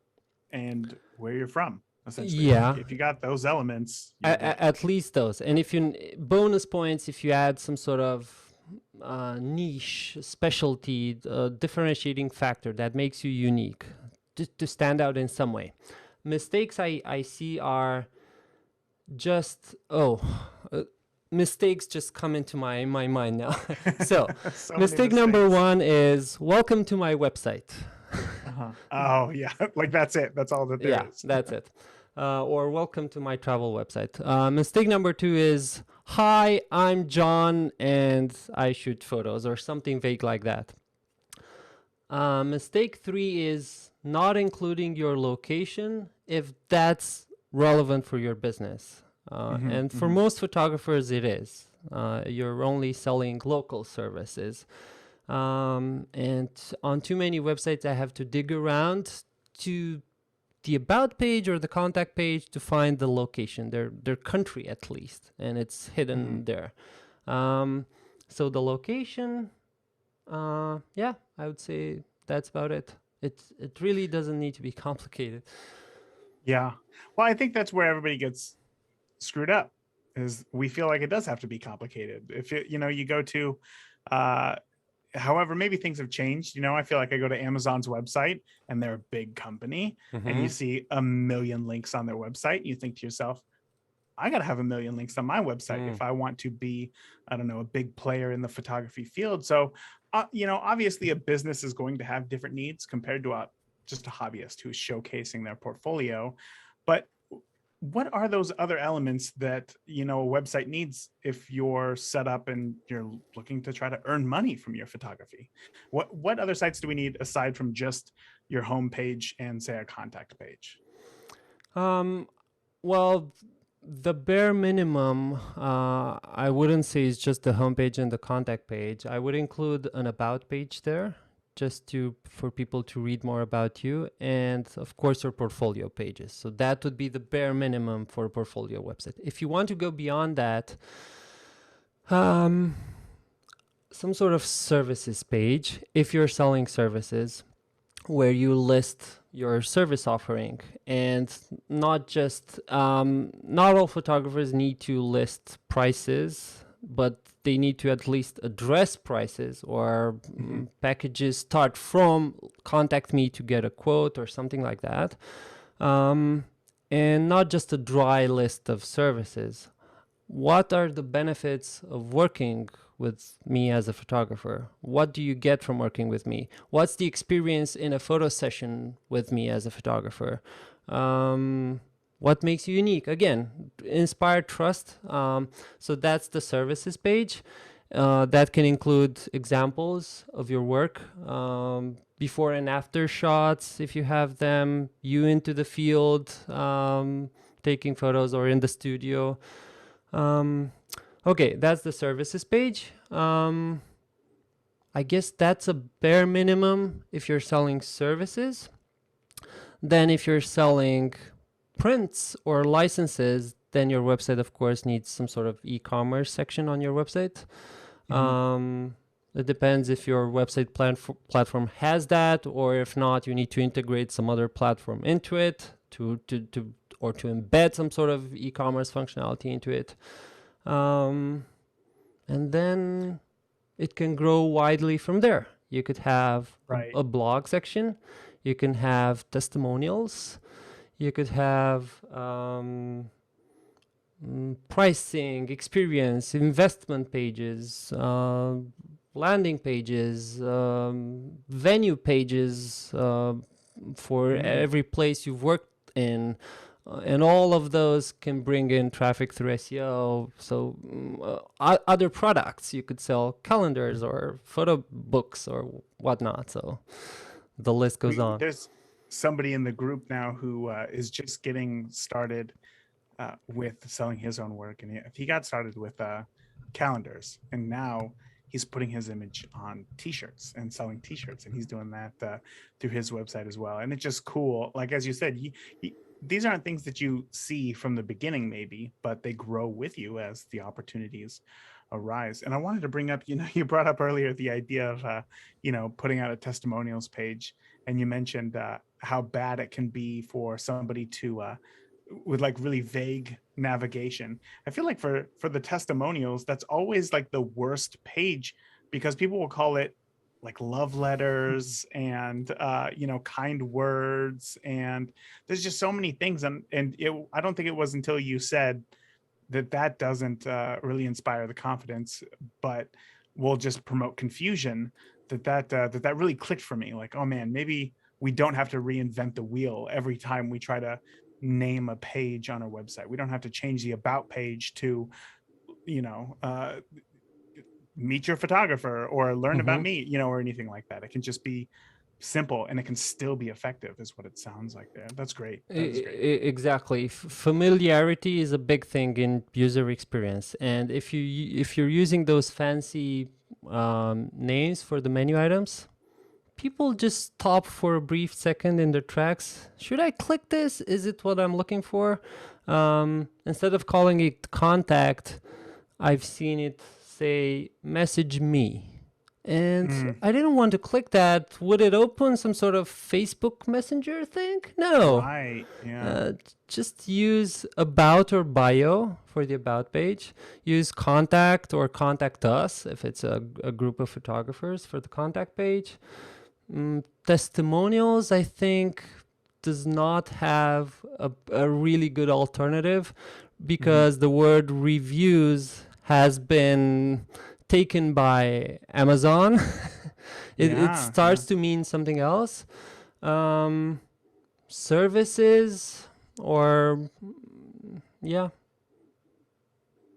S1: and where you're from, essentially.
S3: Yeah.
S1: Like, if you got those elements,
S3: At least those. And if you, bonus points if you add some sort of niche, specialty, differentiating factor that makes you unique, to stand out in some way. Mistakes I see are just, mistakes just come into my mind now. So,
S1: so
S3: mistake number 1 is welcome to my website.
S1: Oh, yeah. Like, that's it. That's all that there is.
S3: Yeah, that's it. Or welcome to my travel website. Mistake number 2 is, hi, I'm John and I shoot photos, or something vague like that. Mistake 3 is not including your location if that's relevant for your business. And for most photographers, it is. You're only selling local services. And on too many websites, I have to dig around to the about page or the contact page to find the location, their country at least, and it's hidden there. So the location, yeah, I would say that's about it. It really doesn't need to be complicated.
S1: Yeah. Well, I think that's where everybody gets screwed up, is we feel like it does have to be complicated. If you go to, however, maybe things have changed. I feel like I go to Amazon's website and they're a big company, and you see 1 million links on their website. You think to yourself, I got to have 1 million links on my website if I want to be, I don't know, a big player in the photography field. So, obviously a business is going to have different needs compared to just a hobbyist who's showcasing their portfolio. But what are those other elements that, a website needs if you're set up and you're looking to try to earn money from your photography? What other sites do we need aside from just your home page and, say, a contact page?
S3: Well, the bare minimum, I wouldn't say is just the homepage and the contact page. I would include an about page there, just for people to read more about you, and of course your portfolio pages. So that would be the bare minimum for a portfolio website. If you want to go beyond that, some sort of services page, if you're selling services, where you list your service offering. And not just, not all photographers need to list prices, but they need to at least address prices, or packages start from contact me to get a quote or something like that. And not just a dry list of services. What are the benefits of working with me as a photographer? What do you get from working with me? What's the experience in a photo session with me as a photographer? What makes you unique? Again, inspire trust. So that's the services page. That can include examples of your work, before and after shots, if you have them, you into the field, taking photos, or in the studio. Okay, that's the services page. I guess that's a bare minimum if you're selling services. Then if you're selling prints or licenses, then your website, of course, needs some sort of e-commerce section on your website. It depends if your website platform has that, or if not, you need to integrate some other platform into it to embed some sort of e-commerce functionality into it. And then it can grow widely from there. You could have a blog section. You can have testimonials. You could have pricing, experience, investment pages, landing pages, venue pages for every place you've worked in. And all of those can bring in traffic through SEO. So other products, you could sell calendars or photo books or whatnot. So the list goes on.
S1: There's somebody in the group now who is just getting started with selling his own work. And he got started with calendars. And now he's putting his image on t-shirts and selling t-shirts. And he's doing that through his website as well. And it's just cool. Like, as you said, these aren't things that you see from the beginning, maybe, but they grow with you as the opportunities arise. And I wanted to bring up, you brought up earlier the idea of, putting out a testimonials page. And you mentioned how bad it can be for somebody to, with like really vague navigation. I feel like for the testimonials, that's always like the worst page, because people will call it like love letters and kind words, and there's just so many things. And I don't think it was until you said that doesn't really inspire the confidence, but will just promote confusion, that really clicked for me. Like, oh man, maybe we don't have to reinvent the wheel every time we try to name a page on our website. We don't have to change the about page to meet your photographer or learn about me, or anything like that. It can just be simple, and it can still be effective, is what it sounds like there. That's great. That's great.
S3: Exactly. Familiarity is a big thing in user experience, and if you're using those fancy names for the menu items, people just stop for a brief second in their tracks. Should I click this? Is it what I'm looking for? Instead of calling it contact, I've seen it say message me, and I didn't want to click that. Would it open some sort of Facebook Messenger thing? No.
S1: Right. Yeah.
S3: Just use about or bio for the about page. Use contact or contact us if it's a group of photographers for the contact page. Testimonials, I think, does not have a really good alternative, because the word reviews has been taken by Amazon. It starts to mean something else. Services or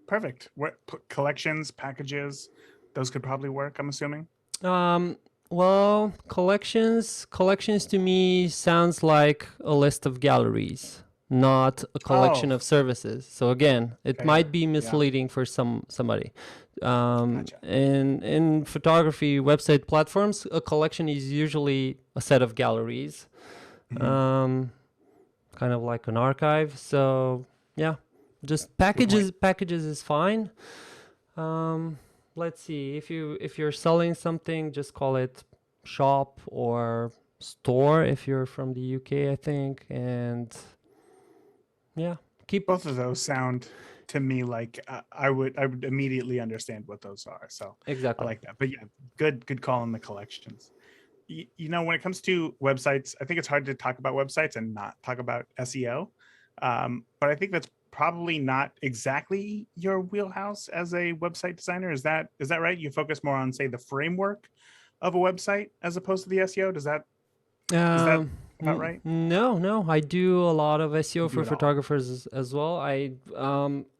S1: Perfect. What collections, packages, those could probably work, I'm assuming.
S3: Well, collections to me sounds like a list of galleries, not a collection of services. So again, it might be misleading for somebody.
S1: Gotcha.
S3: In photography website platforms, a collection is usually a set of galleries, kind of like an archive. So yeah, just packages is fine. Let's see, if you're selling something, just call it shop or store if you're from the UK, I think. And keep
S1: both of those sound to me like I would immediately understand what those are. So
S3: exactly,
S1: I like that. But yeah, good call on the collections. When it comes to websites, I think it's hard to talk about websites and not talk about SEO. But I think that's probably not exactly your wheelhouse as a website designer. Is that right? You focus more on, say, the framework of a website as opposed to the SEO. Is that about right?
S3: No. I do a lot of SEO
S1: You do
S3: for
S1: it all.
S3: photographers as well. I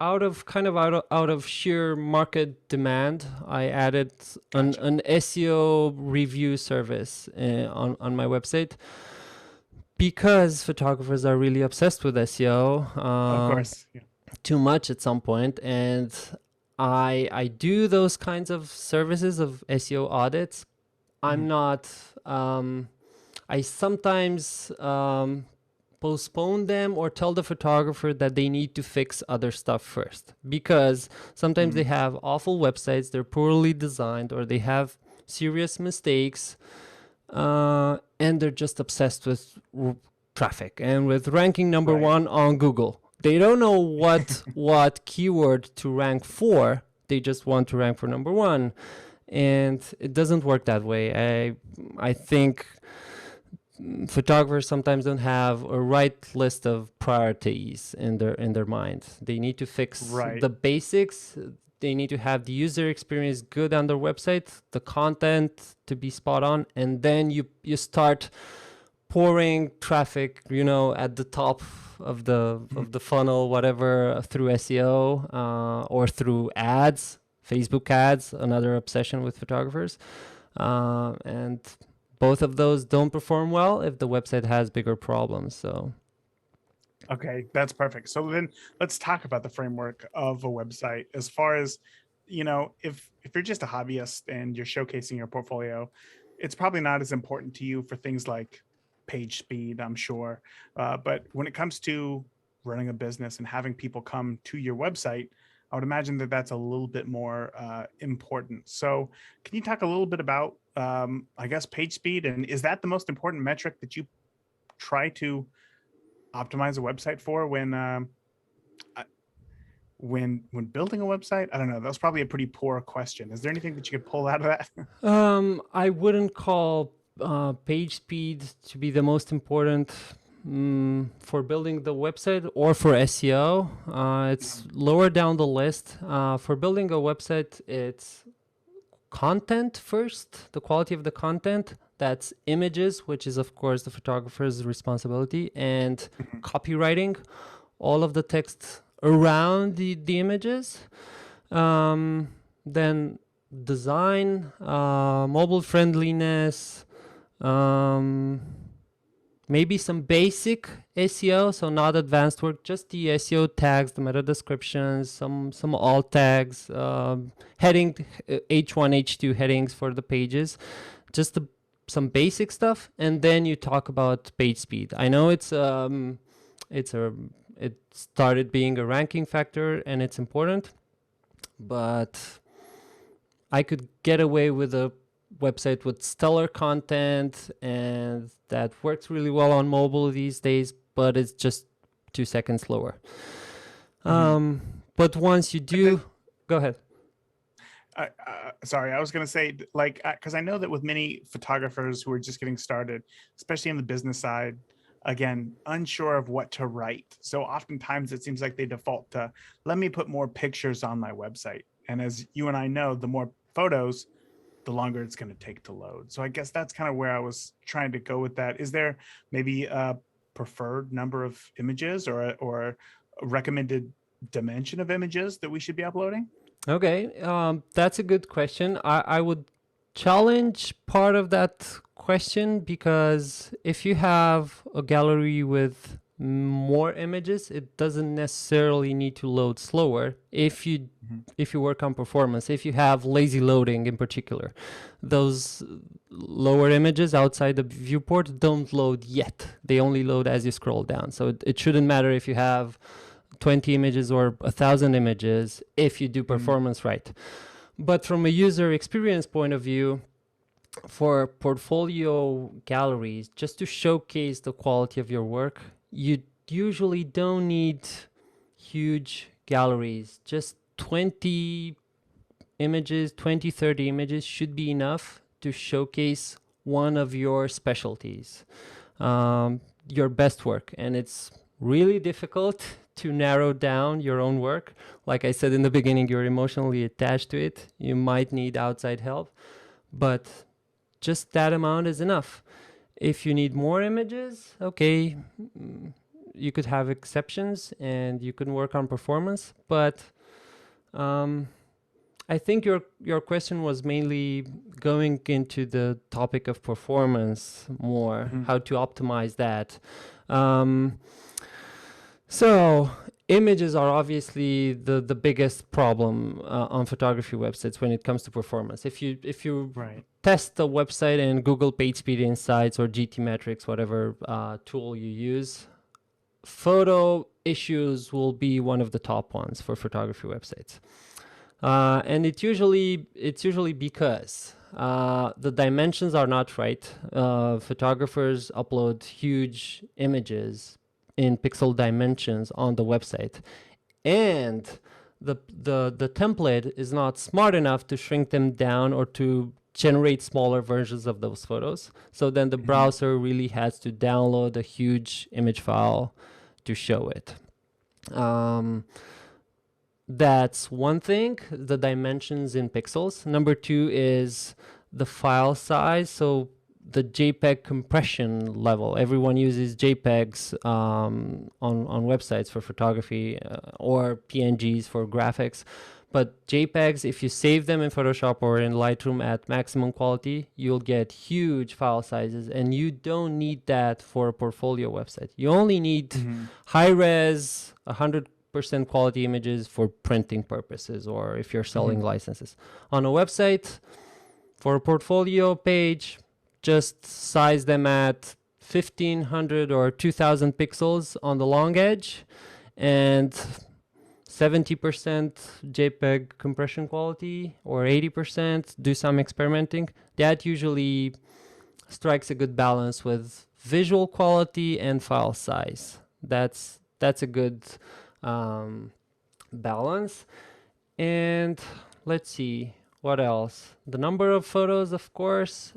S3: out of sheer market demand, I added
S1: Gotcha.
S3: an SEO review service on my website because photographers are really obsessed with SEO.
S1: Of course. Yeah.
S3: Too much at some point, and I do those kinds of services of SEO audits. I'm not. I sometimes postpone them or tell the photographer that they need to fix other stuff first, because sometimes they have awful websites, they're poorly designed, or they have serious mistakes, and they're just obsessed with traffic and with ranking number one on Google. They don't know what keyword to rank for. They just want to rank for number one, and it doesn't work that way. I think photographers sometimes don't have a right list of priorities in their mind. They need to fix the basics. They need to have the user experience good on their website, the content to be spot on, and then you start pouring traffic, at the top of the funnel, whatever, through SEO or through ads, Facebook ads, another obsession with photographers, and both of those don't perform well if the website has bigger problems. So,
S1: okay, that's perfect. So then let's talk about the framework of a website. As far as, if you're just a hobbyist and you're showcasing your portfolio, it's probably not as important to you for things like page speed, I'm sure. But when it comes to running a business and having people come to your website, I would imagine that that's a little bit more important. So can you talk a little bit about, I guess, page speed? And is that the most important metric that you try to optimize a website for when building a website? I don't know. That was probably a pretty poor question. Is there anything that you could pull out of that?
S3: I wouldn't call page speed to be the most important for building the website or for SEO. It's lower down the list. For building a website, it's content first, the quality of the content. That's images, which is, of course, the photographer's responsibility, and copywriting, all of the text around the images. Then design, mobile friendliness, maybe some basic SEO, so not advanced work, just the SEO tags, the meta descriptions, some alt tags, heading, H1, H2 headings for the pages, just some basic stuff, and then you talk about page speed. I know it started being a ranking factor and it's important, but I could get away with a website with stellar content and that works really well on mobile these days, but it's just 2 seconds slower. But once you do, go ahead.
S1: Sorry, I was going to say, because I know that with many photographers who are just getting started, especially in the business side, again, unsure of what to write. So oftentimes it seems like they default to, let me put more pictures on my website. And as you and I know, the more photos, the longer it's going to take to load. So I guess that's kind of where I was trying to go with that. Is there maybe a preferred number of images or a recommended dimension of images that we should be uploading?
S3: Okay, that's a good question. I would challenge part of that question, because if you have a gallery with more images, it doesn't necessarily need to load slower if you work on performance. If you have lazy loading in particular, those lower images outside the viewport don't load yet. They only load as you scroll down. So it shouldn't matter if you have 20 images or 1,000 images if you do performance right. But from a user experience point of view, for portfolio galleries, just to showcase the quality of your work, you usually don't need huge galleries. Just 20 images, 20, 30 images should be enough to showcase one of your specialties, your best work. And it's really difficult to narrow down your own work. Like I said in the beginning, you're emotionally attached to it. You might need outside help, but just that amount is enough. If you need more images, okay, you could have exceptions and you can work on performance. But I think your question was mainly going into the topic of performance more, how to optimize that. So images are obviously the biggest problem on photography websites when it comes to performance. If you
S1: Right.
S3: test the website in Google PageSpeed Insights or GTmetrix, whatever tool you use, photo issues will be one of the top ones for photography websites. And it's usually because the dimensions are not right. Photographers upload huge images in pixel dimensions on the website, and the template is not smart enough to shrink them down or to generate smaller versions of those photos. So then the browser really has to download a huge image file to show it. That's one thing, the dimensions in pixels. Number two is the file size. So the JPEG compression level. Everyone uses JPEGs on websites for photography or PNGs for graphics. But JPEGs, if you save them in Photoshop or in Lightroom at maximum quality, you'll get huge file sizes, and you don't need that for a portfolio website. You only need high-res, 100% quality images for printing purposes or if you're selling licenses. On a website, for a portfolio page, just size them at 1500 or 2000 pixels on the long edge and 70% JPEG compression quality or 80%, do some experimenting. That usually strikes a good balance with visual quality and file size. That's a good balance. And let's see, what else? The number of photos, of course.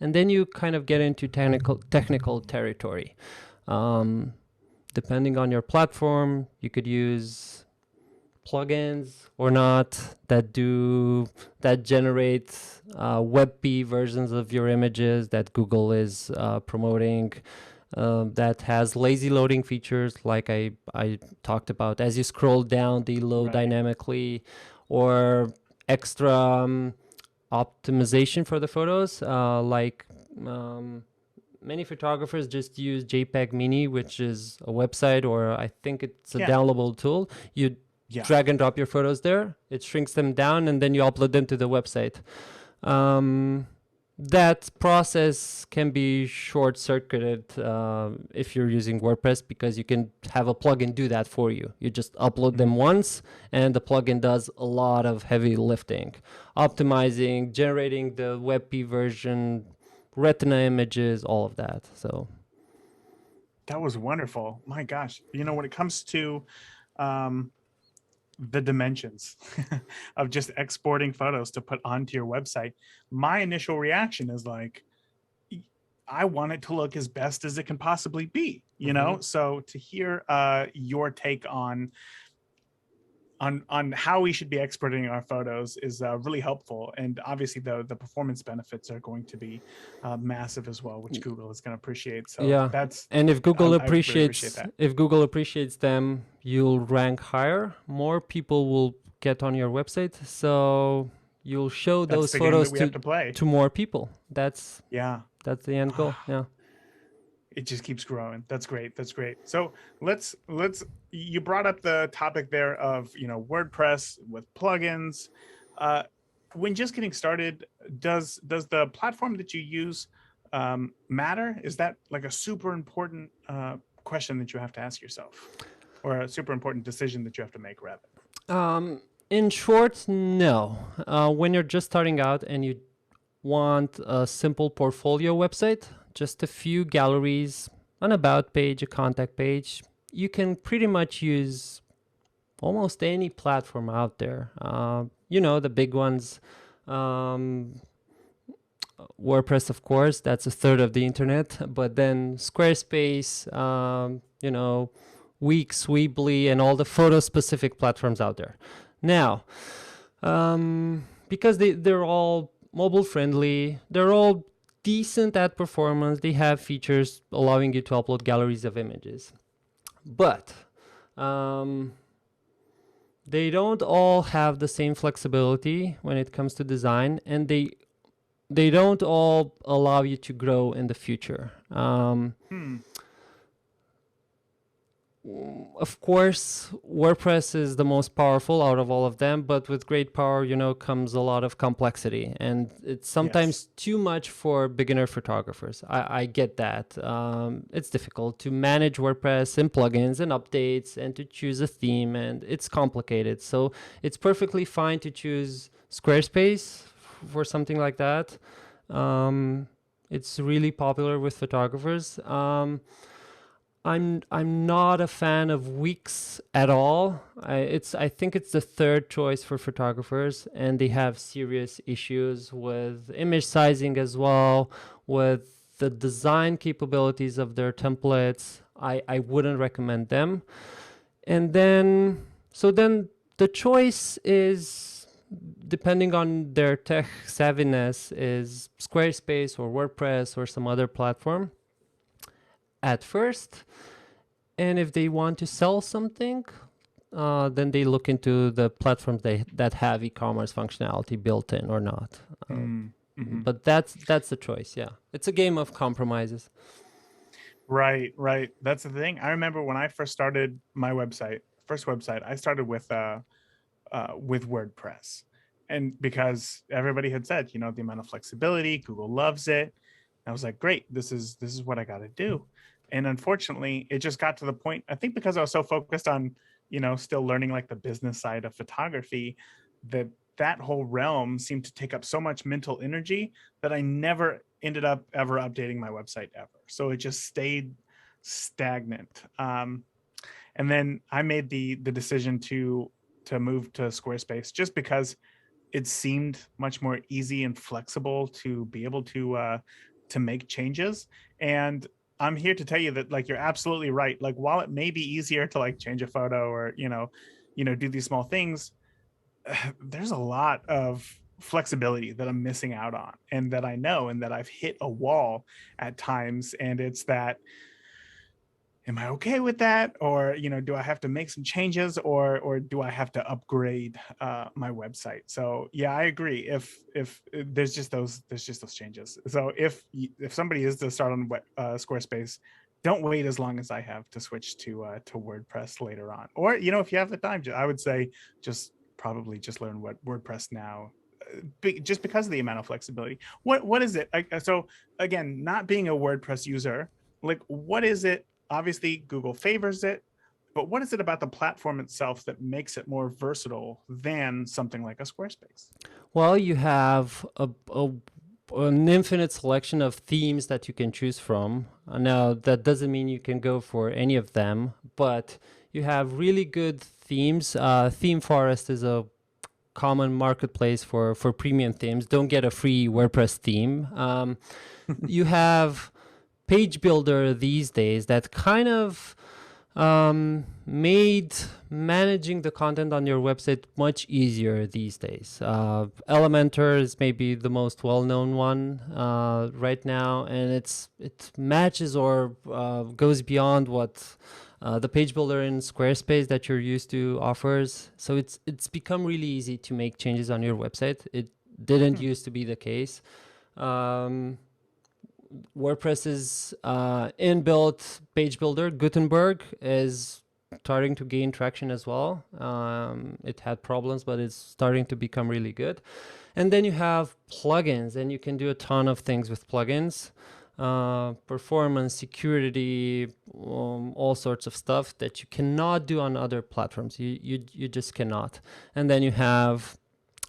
S3: And then you kind of get into technical territory. Depending on your platform, you could use plugins or not that generate WebP versions of your images that Google is promoting. That has lazy loading features like I talked about. As you scroll down, they load dynamically, or extra optimization for the photos, many photographers just use JPEG Mini, which is a website, or I think it's a downloadable tool. You drag and drop your photos there, it shrinks them down, and then you upload them to the website. That process can be short-circuited if you're using WordPress, because you can have a plugin do that for you. You just upload them once, and the plugin does a lot of heavy lifting, optimizing, generating the WebP version, Retina images, all of that. So
S1: that was wonderful. My gosh, when it comes to the dimensions of just exporting photos to put onto your website, my initial reaction is like, I want it to look as best as it can possibly be, So to hear your take on how we should be exporting our photos is really helpful, and obviously the performance benefits are going to be massive as well, which Google is going to appreciate. So
S3: and if Google
S1: I really
S3: appreciates them, you'll rank higher. More people will get on your website, so you'll show those photos to more people. That's the end goal. Yeah.
S1: It just keeps growing. That's great. So let's you brought up the topic there of WordPress with plugins. When just getting started, does the platform that you use matter? Is that like a super important question that you have to ask yourself, or a super important decision that you have to make, rather?
S3: In short, no. When you're just starting out and you want a simple portfolio website, just a few galleries, an about page, a contact page, you can pretty much use almost any platform out there. The big ones, WordPress, of course, that's a third of the internet, but then Squarespace, Wix, Weebly, and all the photo-specific platforms out there. Now, because they're all mobile friendly, they're all decent at performance. They have features allowing you to upload galleries of images. But they don't all have the same flexibility when it comes to design, and they don't all allow you to grow in the future. Of course, WordPress is the most powerful out of all of them, but with great power, comes a lot of complexity, and it's sometimes too much for beginner photographers. I get that. It's difficult to manage WordPress and plugins and updates and to choose a theme, and it's complicated. So it's perfectly fine to choose Squarespace for something like that. It's really popular with photographers. I'm not a fan of Wix at all. I think it's the third choice for photographers, and they have serious issues with image sizing as well, with the design capabilities of their templates. I wouldn't recommend them. And then the choice is, depending on their tech savviness, is Squarespace or WordPress or some other platform at first. And if they want to sell something, then they look into the platforms that have e-commerce functionality built in or not. But that's the choice. Yeah, it's a game of compromises.
S1: Right. That's the thing. I remember when I first started my first website, I started with WordPress, and because everybody had said, the amount of flexibility, Google loves it. I was like, great, this is what I got to do. And unfortunately, it just got to the point, I think because I was so focused on, still learning like the business side of photography, that whole realm seemed to take up so much mental energy that I never ended up ever updating my website ever. So it just stayed stagnant. And then I made the decision to move to Squarespace just because it seemed much more easy and flexible to be able to make changes. And I'm here to tell you that, like, you're absolutely right. Like, while it may be easier to like change a photo or, do these small things, there's a lot of flexibility that I'm missing out on, and that I know, and that I've hit a wall at times. And it's that, am I okay with that? Or, do I have to make some changes, or do I have to upgrade my website? So yeah, I agree. If there's just those changes. So if somebody is to start on Squarespace, don't wait as long as I have to switch to WordPress later on. Or, if you have the time, I would say probably learn what WordPress now, just because of the amount of flexibility. What is it? So again, not being a WordPress user, like, what is it? Obviously, Google favors it, but what is it about the platform itself that makes it more versatile than something like a Squarespace?
S3: Well, you have an infinite selection of themes that you can choose from. Now, that doesn't mean you can go for any of them, but you have really good themes. Theme Forest is a common marketplace for premium themes. Don't get a free WordPress theme. You have Page Builder these days that kind of made managing the content on your website much easier these days. Elementor is maybe the most well-known one right now, and it matches or goes beyond what the Page Builder in Squarespace that you're used to offers. So it's become really easy to make changes on your website. It didn't used to be the case. WordPress's inbuilt page builder, Gutenberg, is starting to gain traction as well. It had problems, but it's starting to become really good. And then you have plugins, and you can do a ton of things with plugins. Performance, security, all sorts of stuff that you cannot do on other platforms. You just cannot. And then you have,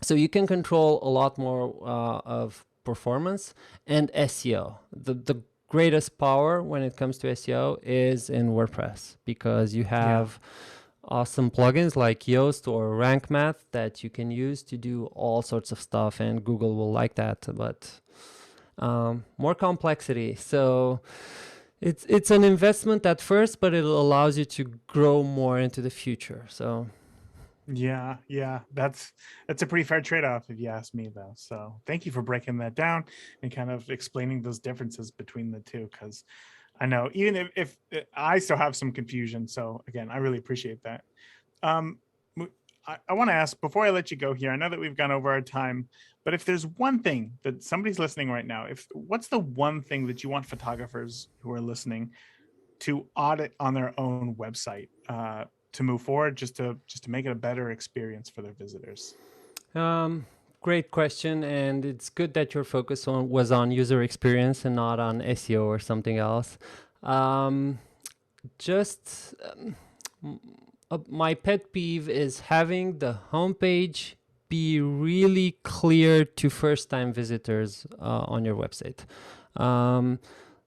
S3: so you can control a lot more of performance and SEO. The greatest power when it comes to SEO is in WordPress, because you have awesome plugins like Yoast or Rank Math that you can use to do all sorts of stuff, and Google will like that, but more complexity. So it's an investment at first, but it allows you to grow more into the future. So
S1: Yeah. That's a pretty fair trade-off if you ask me, though. So thank you for breaking that down and kind of explaining those differences between the two, because I know even if I still have some confusion. So again, I really appreciate that. Um, I want to ask before I let you go here. I know that we've gone over our time, but if there's one thing that somebody's listening right now, if what's the one thing that you want photographers who are listening to audit on their own website to move forward, just to make it a better experience for their visitors?
S3: Um, Great question, and it's good that your focus was on user experience and not on SEO or something else. Um, just my pet peeve is having the homepage be really clear to first-time visitors on your website.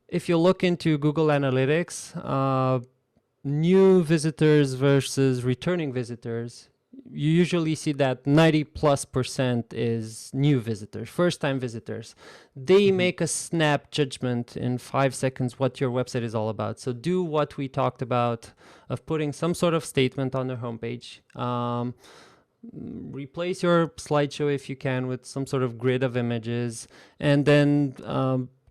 S3: If you look into Google Analytics, new visitors versus returning visitors, you usually see that 90+% is new visitors, first-time visitors. They make a snap judgment in 5 seconds what your website is all about. So do what we talked about of putting some sort of statement on their homepage. Replace your slideshow if you can with some sort of grid of images, and then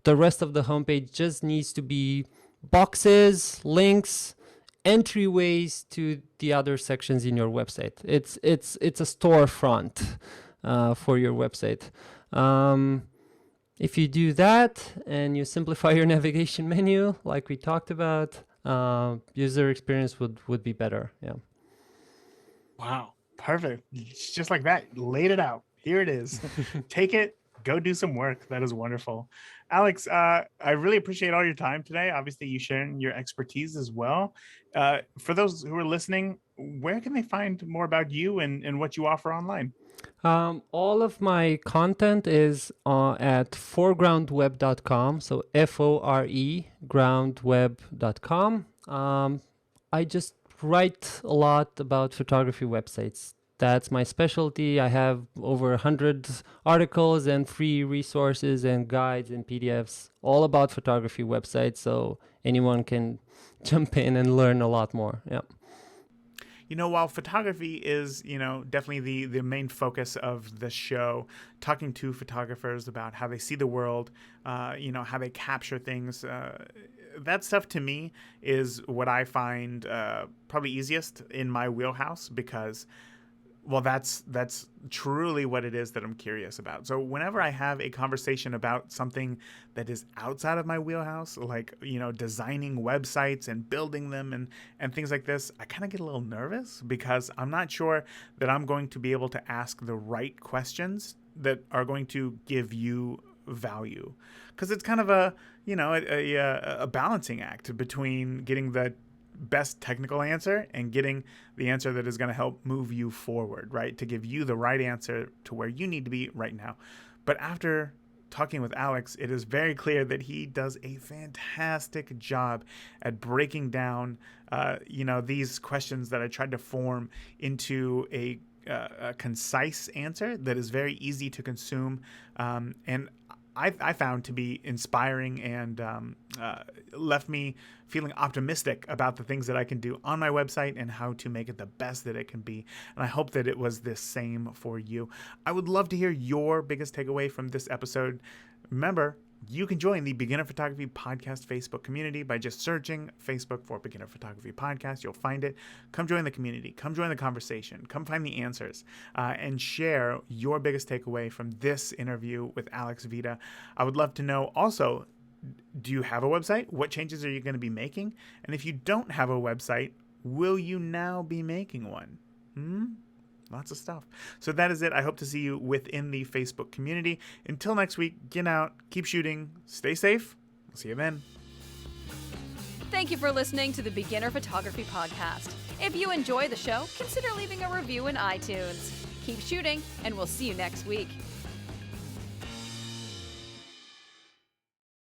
S3: the rest of the homepage just needs to be boxes, links, entryways to the other sections in your website. It's a storefront for your website. If you do that and you simplify your navigation menu, like we talked about, user experience would be better. Yeah.
S1: Wow, perfect. Just like that, laid it out. Here it is. Take it, go do some work. That is wonderful. Alex, I really appreciate all your time today. Obviously, you sharing your expertise as well. For those who are listening, where can they find more about you and what you offer online?
S3: All of my content is at foregroundweb.com. So FORE groundweb.com. I just write a lot about photography websites. That's my specialty. I have over 100 articles and free resources and guides and PDFs all about photography websites. So anyone can jump in and learn a lot more. Yeah.
S1: While photography is, definitely the main focus of the show, talking to photographers about how they see the world, how they capture things, that stuff to me is what I find probably easiest in my wheelhouse, because that's truly what it is that I'm curious about. So whenever I have a conversation about something that is outside of my wheelhouse, like, designing websites and building them and things like this, I kind of get a little nervous because I'm not sure that I'm going to be able to ask the right questions that are going to give you value. Because it's kind of a balancing act between getting the best technical answer and getting the answer that is going to help move you forward, right? To give you the right answer to where you need to be right now. But after talking with Alex, it is very clear that he does a fantastic job at breaking down, these questions that I tried to form into a concise answer that is very easy to consume. And I found to be inspiring and left me feeling optimistic about the things that I can do on my website and how to make it the best that it can be. And I hope that it was the same for you. I would love to hear your biggest takeaway from this episode. Remember, you can join the Beginner Photography Podcast Facebook community by just searching Facebook for Beginner Photography Podcast. You'll find it. Come join the community. Come join the conversation. Come find the answers and share your biggest takeaway from this interview with Alex Vita. I would love to know also, do you have a website? What changes are you going to be making? And if you don't have a website, will you now be making one? Lots of stuff. So that is it. I hope to see you within the Facebook community. Until next week, get out, keep shooting, stay safe. We'll see you then.
S2: Thank you for listening to the Beginner Photography Podcast. If you enjoy the show, consider leaving a review in iTunes. Keep shooting, and we'll see you next week.